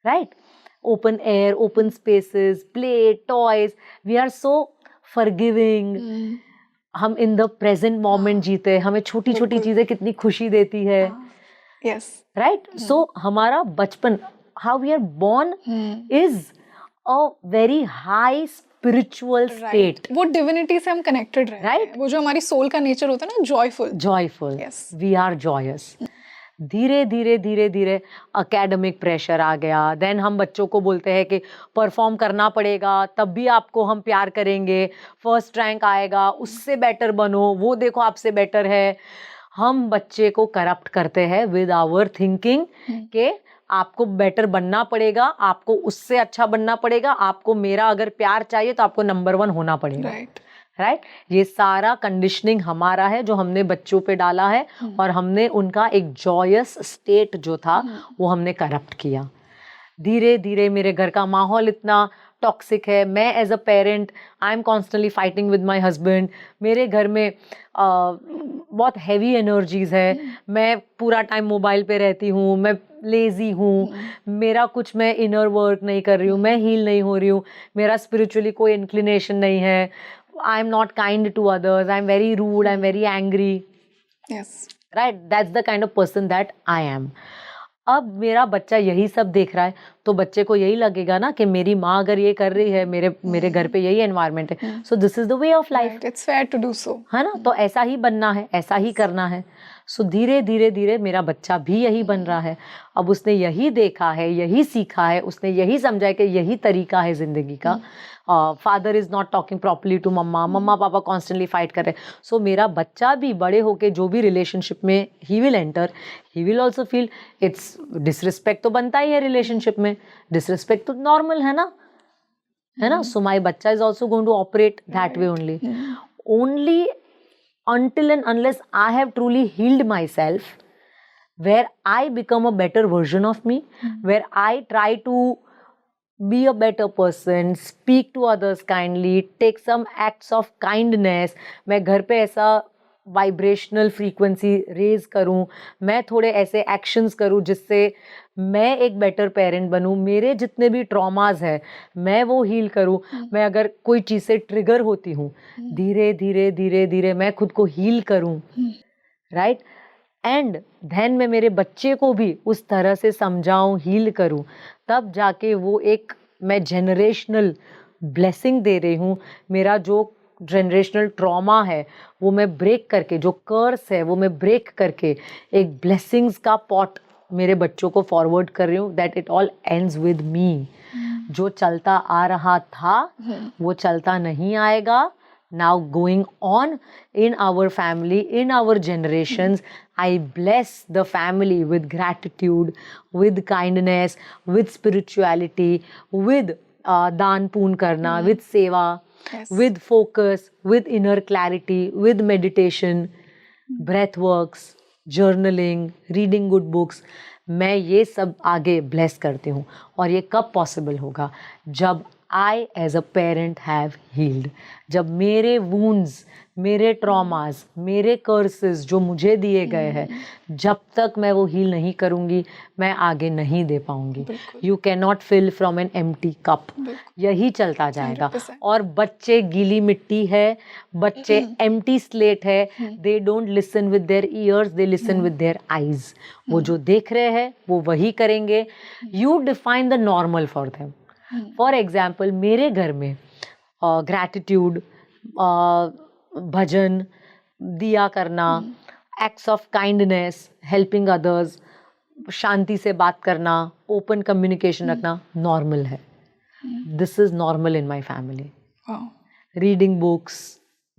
right? Open air, open spaces, play, toys. We are so forgiving. हम in the present moment जीते, हमें छोटी छोटी चीजें कितनी खुशी देती है. Yes. Right? So हमारा बचपन, how we are born is a very high spiritual state. वो divinity से हम connected रहते हैं. Right? वो जो हमारी soul का nature होता है ना, joyful. Joyful. Yes. We are joyous. धीरे धीरे धीरे धीरे अकेडमिक प्रेशर आ गया. देन हम बच्चों को बोलते हैं कि परफॉर्म करना पड़ेगा, तब भी आपको हम प्यार करेंगे. फर्स्ट रैंक आएगा, उससे बेटर बनो, वो देखो आपसे बेटर है. हम बच्चे को करप्ट करते हैं विद आवर थिंकिंग के आपको बेटर बनना पड़ेगा, आपको उससे अच्छा बनना पड़ेगा, आपको मेरा अगर प्यार चाहिए तो आपको नंबर 1 होना पड़ेगा. राइट? ये सारा कंडीशनिंग हमारा है जो हमने बच्चों पे डाला है, और हमने उनका एक जॉयस स्टेट जो था वो हमने करप्ट किया. धीरे धीरे मेरे घर का माहौल इतना टॉक्सिक है. मैं as a parent I am constantly fighting with my husband. मेरे घर में बहुत हैवी एनर्जीज है. मैं पूरा टाइम मोबाइल पे रहती हूँ, मैं लेजी हूँ, मेरा कुछ मैं इनर वर्क नहीं कर रही हूँ, मैं हील नहीं हो रही हूँ, मेरा स्पिरिचुअली कोई इंक्लिनेशन नहीं है. I am not kind to others, I am very rude, I am very angry. Yes. Right? That's the kind of person that I am. अब मेरा बच्चा यही सब देख रहा है तो बच्चे को यही लगेगा ना कि मेरी माँ अगर ये कर रही है, मेरे घर पे यही एनवायरनमेंट है, सो this is the way of life. It's fair to do so. है ना? तो ऐसा ही बनना है, ऐसा ही करना है. सो धीरे धीरे धीरे मेरा बच्चा भी यही बन रहा है. अब उसने यही देखा है, यही सीखा है, उसने यही समझा है कि यही तरीका है जिंदगी का. Father is not talking properly to mamma, mamma papa constantly fight कर रहे हैं. सो मेरा बच्चा भी बड़े होके जो भी रिलेशनशिप में he will enter, he will also feel it's disrespect. तो बनता ही है रिलेशनशिप में, डिसरिस्पेक्ट तो नॉर्मल है ना, है ना? सो माई बच्चा is also going to operate that way only. Only until and unless I have truly healed myself, where I become a better version of me, where I try to be a better person, speak to others kindly, take some acts of kindness, मैं घर पे ऐसा vibrational frequency raise करूं, मैं थोड़े ऐसे actions करूं जिससे मैं एक बेटर पेरेंट बनूं, मेरे जितने भी ट्रॉमास है मैं वो हील करूं. मैं अगर कोई चीज़ से ट्रिगर होती हूं, धीरे धीरे धीरे धीरे मैं खुद को हील करूं. राइट? एंड देन मैं मेरे बच्चे को भी उस तरह से समझाऊं, हील करूं, तब जाके वो एक मैं जेनरेशनल ब्लेसिंग दे रही हूं. मेरा जो जनरेशनल ट्रॉमा है वो मैं ब्रेक करके, जो कर्स है वो मैं ब्रेक करके एक ब्लेसिंग्स का पॉट मेरे बच्चों को फॉरवर्ड कर रही हूँ that it all ends with me. जो चलता आ रहा था वो चलता नहीं आएगा. Now going on in our family, in our generations, I bless the family with gratitude, with kindness, with spirituality, with daan poon karna, with seva, Yes. with focus, with inner clarity, with meditation, breath works, journaling, reading good books. मैं ये सब आगे bless करती हूँ. और ये कब possible होगा? जब I as a parent have healed. जब मेरे wounds, मेरे traumas, मेरे curses जो मुझे दिए गए हैं, जब तक मैं वो heal नहीं करूँगी, मैं आगे नहीं दे पाऊँगी. You cannot fill from an empty cup. यही चलता जाएगा. 100%. और बच्चे गीली मिट्टी है, बच्चे empty slate है. They don't listen with their ears, they listen with their eyes. वो जो देख रहे हैं, वो वही करेंगे. You define the normal for them. For example मेरे घर में ग्रैटिट्यूड, भजन, दिया करना, acts of kindness, helping others, शांति से बात करना, ओपन कम्युनिकेशन रखना नॉर्मल है. This is normal in my family. Reading books,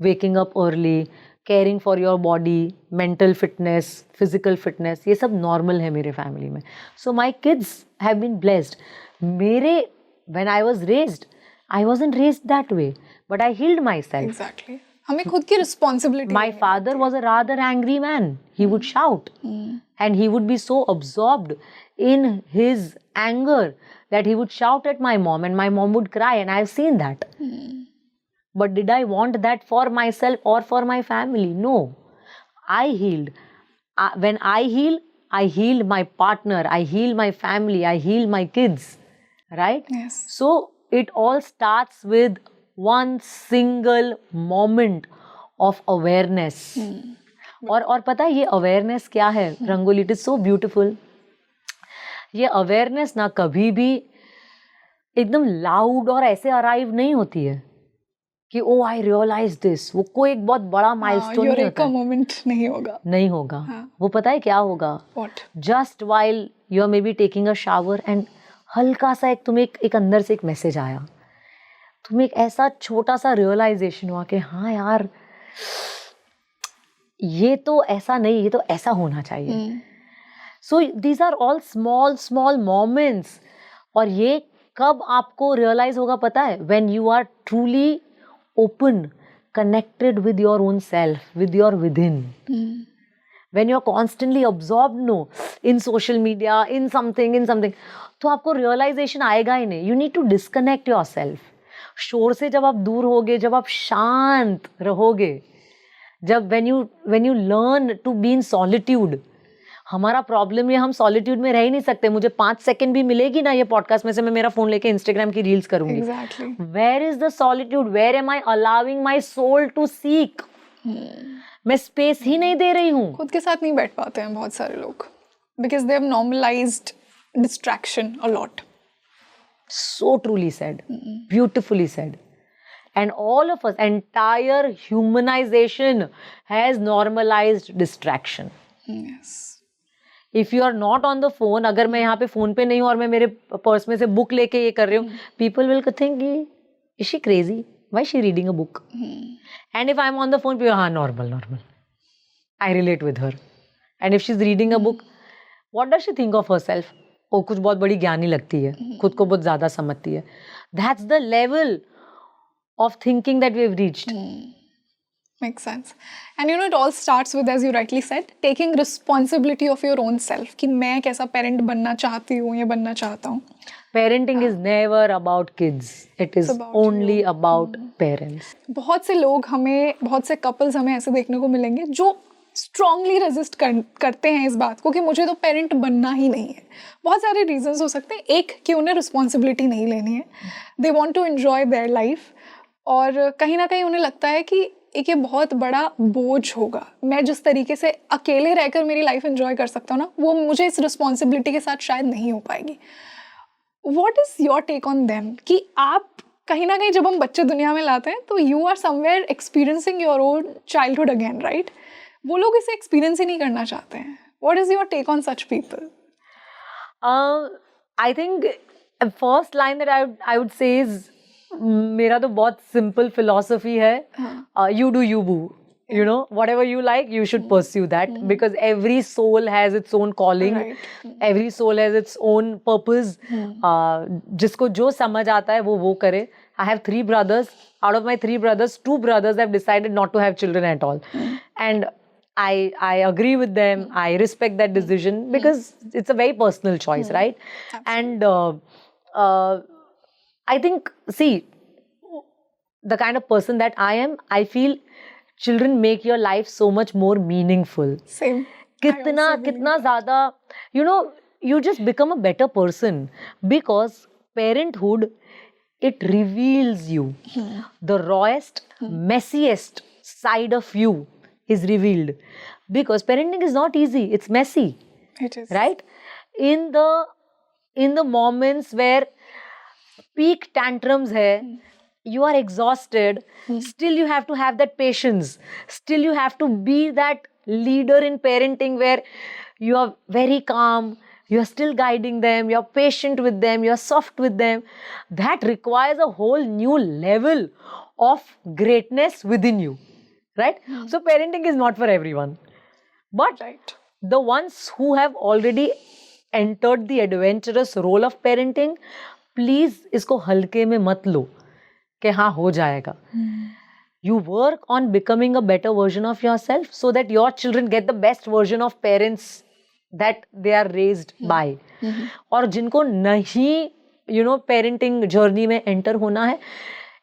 waking up early, caring for your body, mental fitness, physical fitness, ये सब नॉर्मल है मेरे फैमिली में. So my kids have been blessed. मेरे when I was raised, I wasn't raised that way, but I healed myself. Exactly. हमें खुद की responsibility. My father was a rather angry man. He would shout, and he would be so absorbed in his anger that he would shout at my mom, and my mom would cry, and I've seen that. But did I want that for myself or for my family? No. I healed. When I healed my partner, I healed my family, I healed my kids. Right? Yes. So it all starts with one single moment of awareness. और पता है ये awareness क्या है? Rangoli, it is so beautiful. ये awareness ना कभी भी एकदम loud और ऐसे arrive नहीं होती है कि oh I realize this. वो कोई एक बहुत बड़ा milestone नहीं होता है. moment नहीं होगा. नहीं होगा. वो पता है क्या होगा? What? Just while you are maybe taking a shower and हल्का सा तुम्हें एक अंदर से एक मैसेज आया, तुम्हें एक ऐसा छोटा सा रियलाइजेशन हुआ कि हाँ यार ये तो ऐसा नहीं, ये तो ऐसा होना चाहिए. So these are all small small moments. और ये कब आपको रियलाइज होगा पता है? When you are truly open, connected with your own self, with your within. When you're constantly absorbed, in social media, in something, तो आपको realization आएगा ही नहीं. You need to disconnect yourself. शोर से जब आप दूर होगे, जब आप शांत रहोगे, जब when you learn to be in solitude. हमारा प्रॉब्लम ये, हम सॉलिट्यूड में रह ही नहीं सकते. मुझे 5 सेकंड भी मिलेगी ना ये पॉडकास्ट में से, मैं मेरा फोन लेके इंस्टाग्राम की रील्स करूंगी. Exactly. Where is the solitude? Where am I allowing my soul to seek? मैं स्पेस ही नहीं दे रही हूँ. खुद के साथ नहीं बैठ पाते हैं बहुत सारे लोग, because they have normalized distraction a lot. So truly said, beautifully said. And all of us, entire humanization has normalized distraction. Yes. If you are not on the phone, अगर मैं यहाँ पे फोन पे नहीं हूँ और मैं मेरे पर्स में से बुक लेके ये कर रही हूँ, people will think, is she crazy? Why is she reading a book? And if I'm on the phone, people, हाँ, normal. I relate with her. And if she's reading a book, what does she think of herself? Oh, कुछ बहुत बड़ी ज्ञानी लगती है, खुद को बहुत ज़्यादा समझती है. That's the level of thinking that we've reached. Makes sense. And it all starts with, as you rightly said, taking responsibility of your own self. कि मैं कैसा parent बनना चाहती हूँ या बनना चाहता हूँ. Parenting is never about kids. It is only about parents. बहुत से लोग हमें, बहुत से couples हमें ऐसे देखने को मिलेंगे जो strongly resist करते हैं इस बात को कि मुझे तो parent बनना ही नहीं है. बहुत सारे reasons हो सकते हैं. एक कि उन्हें responsibility नहीं लेनी है. They want to enjoy their life. और कहीं ना कहीं उन्हें लगता है कि एक ये बहुत बड़ा बोझ होगा. मैं जिस तरीके से अकेले रहकर मेरी लाइफ एंजॉय कर सकता हूँ ना, वो मुझे इस रिस्पॉन्सिबिलिटी के साथ शायद नहीं हो पाएगी. What is your take on them? कि आप कहीं ना कहीं जब हम बच्चे दुनिया में लाते हैं तो you are somewhere experiencing your own childhood again, right? वो लोग इसे एक्सपीरियंस ही नहीं करना चाहते हैं. What is your take on such people? I think first line that I would say is मेरा तो बहुत simple philosophy है. You do you, boo. You know, whatever you like, you should pursue that because every soul has its own calling. Right. Every soul has its own purpose. जिसको जो समझ आता है वो करे. I have 3 brothers. Out of my 3 brothers, 2 brothers have decided not to have children at all. And I agree with them. I respect that decision because it's a very personal choice, right? And I think, see, the kind of person that I am, I feel children make your life so much more meaningful. Same. कितना ज़्यादा, you know, you just become a better person because parenthood, it reveals you. The rawest, messiest side of you is revealed because parenting is not easy. It's messy, It is. right? In the moments where peak tantrums hai, you are exhausted, still you have to have that patience. Still you have to be that leader in parenting where you are very calm, you are still guiding them, you are patient with them, you are soft with them. That requires a whole new level of greatness within you, right? So parenting is not for everyone. But Right. the ones who have already entered the adventurous role of parenting, please इसको हल्के में मत लो कि हाँ हो जाएगा. You work on becoming a better version of yourself so that your children get the best version of parents that they are raised by. और जिनको नहीं, you know, parenting journey में enter होना है,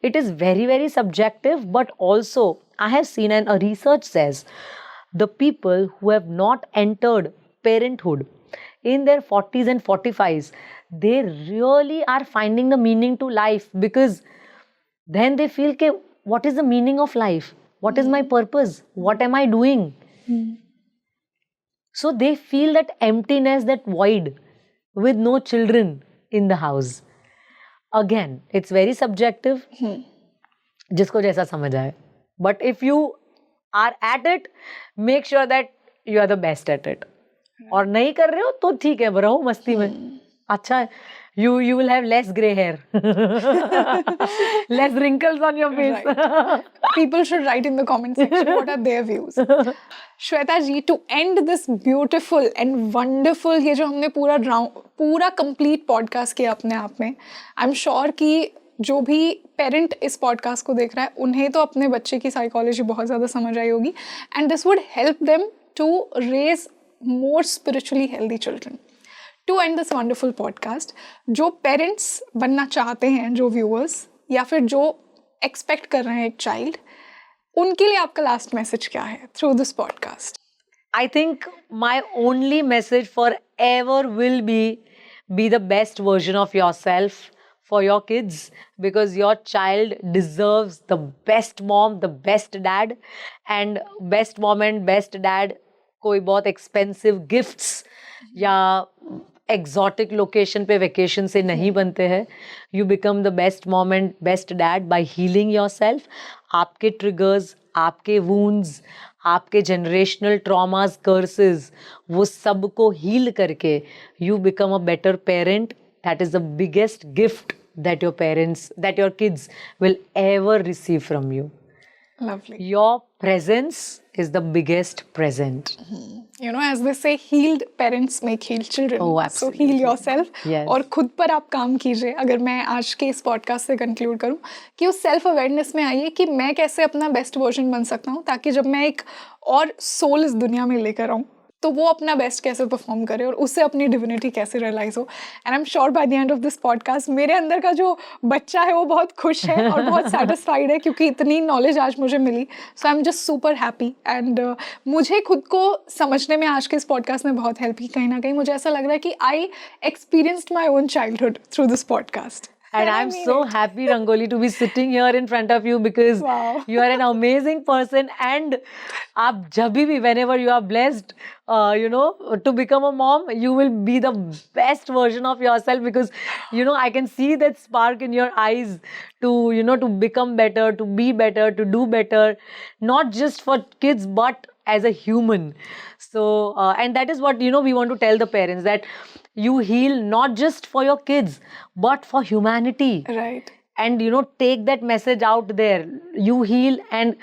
it is very, very subjective, but also I have seen and a research says the people who have not entered parenthood in their 40s and 45s, they really are finding the meaning to life because then they feel ke, what is the meaning of life? What is my purpose? What am I doing? So they feel that emptiness, that void with no children in the house. Again, it's very subjective. जिसको जैसा समझ आए. But if you are at it, make sure that you are the best at it. और नहीं कर रहे हो तो ठीक है, रहो मस्ती में. अच्छा है. You will have less grey hair. Less wrinkles on your face. Right. People should write in the comment section what are their views. Shweta ji, to end this beautiful and wonderful ये जो हमने पूरा complete podcast किया अपने आप में, I'm sure कि जो भी पेरेंट इस पॉडकास्ट को देख रहा है उन्हें तो अपने बच्चे की साइकोलॉजी बहुत ज़्यादा समझ आई होगी and this would help them to raise more spiritually healthy children. To and this wonderful podcast, जो पेरेंट्स बनना चाहते हैं, जो व्यूअर्स या फिर जो एक्सपेक्ट कर रहे हैं एक चाइल्ड, उनके लिए आपका लास्ट मैसेज क्या है through this podcast? I think my only message forever will be the best version of yourself for your kids because your child deserves the best mom, the best dad, and best mom and best dad कोई बहुत expensive gifts या exotic location पे vacation से नहीं बनते हैं. You become the best mom and best dad by healing yourself. आपके triggers, आपके wounds, आपके generational traumas, curses, वो सबको heal करके you become a better parent. That is the biggest gift that your kids will ever receive from you. Lovely. Your presence is the biggest present. You know, as they say, healed parents make healed children. Oh, So absolutely. heal yourself. Yes. और खुद पर आप काम कीजिए. अगर मैं आज के इस पॉडकास्ट से कंक्लूड करूं कि उस सेल्फ अवेयरनेस में आइए कि मैं कैसे अपना बेस्ट वर्जन बन सकता हूं ताकि जब मैं एक और सोल इस दुनिया में लेकर आऊं तो वो अपना बेस्ट कैसे परफॉर्म करे और उससे अपनी डिविनिटी कैसे रियलाइज हो. And I am sure by the end of this podcast मेरे अंदर का जो बच्चा है वो बहुत खुश है और बहुत सेटिस्फाइड है क्योंकि इतनी नॉलेज आज मुझे मिली. So I am just super happy and मुझे खुद को समझने में आज के इस पॉडकास्ट में बहुत हेल्प की. कहीं ना कहीं मुझे ऐसा लग रहा है कि I experienced my own childhood through this podcast. And I'm so happy, Rangoli, to be sitting here in front of you because Wow. you are an amazing person. And आप जब भी, whenever you are blessed, to become a mom, you will be the best version of yourself because, I can see that spark in your eyes to become better, to be better, to do better, not just for kids, but as a human. So, and that is what, we want to tell the parents that You heal not just for your kids, but for humanity. Right. And take that message out there. You heal and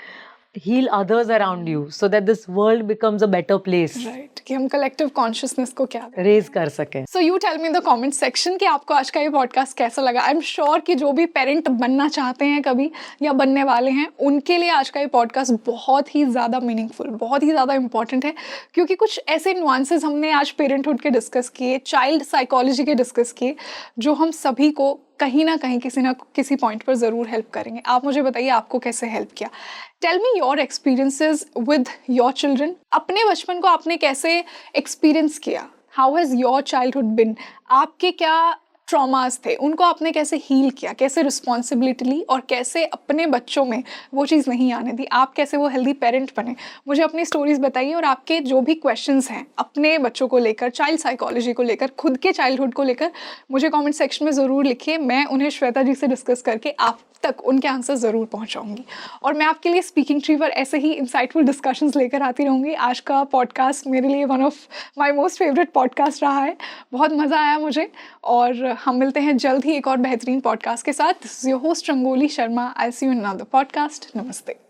heal others around you so that this world becomes a better place. Right. कि हम collective consciousness को क्या दें. Raise कर सकें. So you tell me in the comment section कि आपको आज का ये podcast कैसा लगा. I'm sure कि जो भी parent बनना चाहते हैं कभी या बनने वाले हैं, उनके लिए आज का ये podcast बहुत ही ज़्यादा meaningful, बहुत ही ज़्यादा important है, क्योंकि कुछ ऐसे nuances हमने आज parenthood के discuss किए, child psychology के discuss किए, जो हम सभी को कहीं ना कहीं किसी ना किसी पॉइंट पर ज़रूर हेल्प करेंगे. आप मुझे बताइए आपको कैसे हेल्प किया. Tell me your experiences with your children. अपने बचपन को आपने कैसे एक्सपीरियंस किया. How has your childhood been. आपके क्या ट्रॉमास थे, उनको आपने कैसे हील किया, कैसे रिस्पॉन्सिबिलिटी ली और कैसे अपने बच्चों में वो चीज़ नहीं आने दी. आप कैसे वो हेल्दी पेरेंट बने. मुझे अपनी स्टोरीज बताइए और आपके जो भी क्वेश्चंस हैं अपने बच्चों को लेकर, चाइल्ड साइकोलॉजी को लेकर, खुद के चाइल्डहुड को लेकर, मुझे कमेंट सेक्शन में ज़रूर लिखिए. मैं उन्हें श्वेता जी से डिस्कस करके आप तक उनके आंसर ज़रूर पहुंचाऊंगी. और मैं आपके लिए स्पीकिंग ट्री पर ऐसे ही इंसाइटफुल डिस्कशंस लेकर आती रहूँगी. आज का पॉडकास्ट मेरे लिए one of my most favourite podcast रहा है. बहुत मज़ा आया मुझे और हम मिलते हैं जल्द ही एक और बेहतरीन पॉडकास्ट के साथ. This is your host Rangoli Sharma. I see you in another podcast. नमस्ते.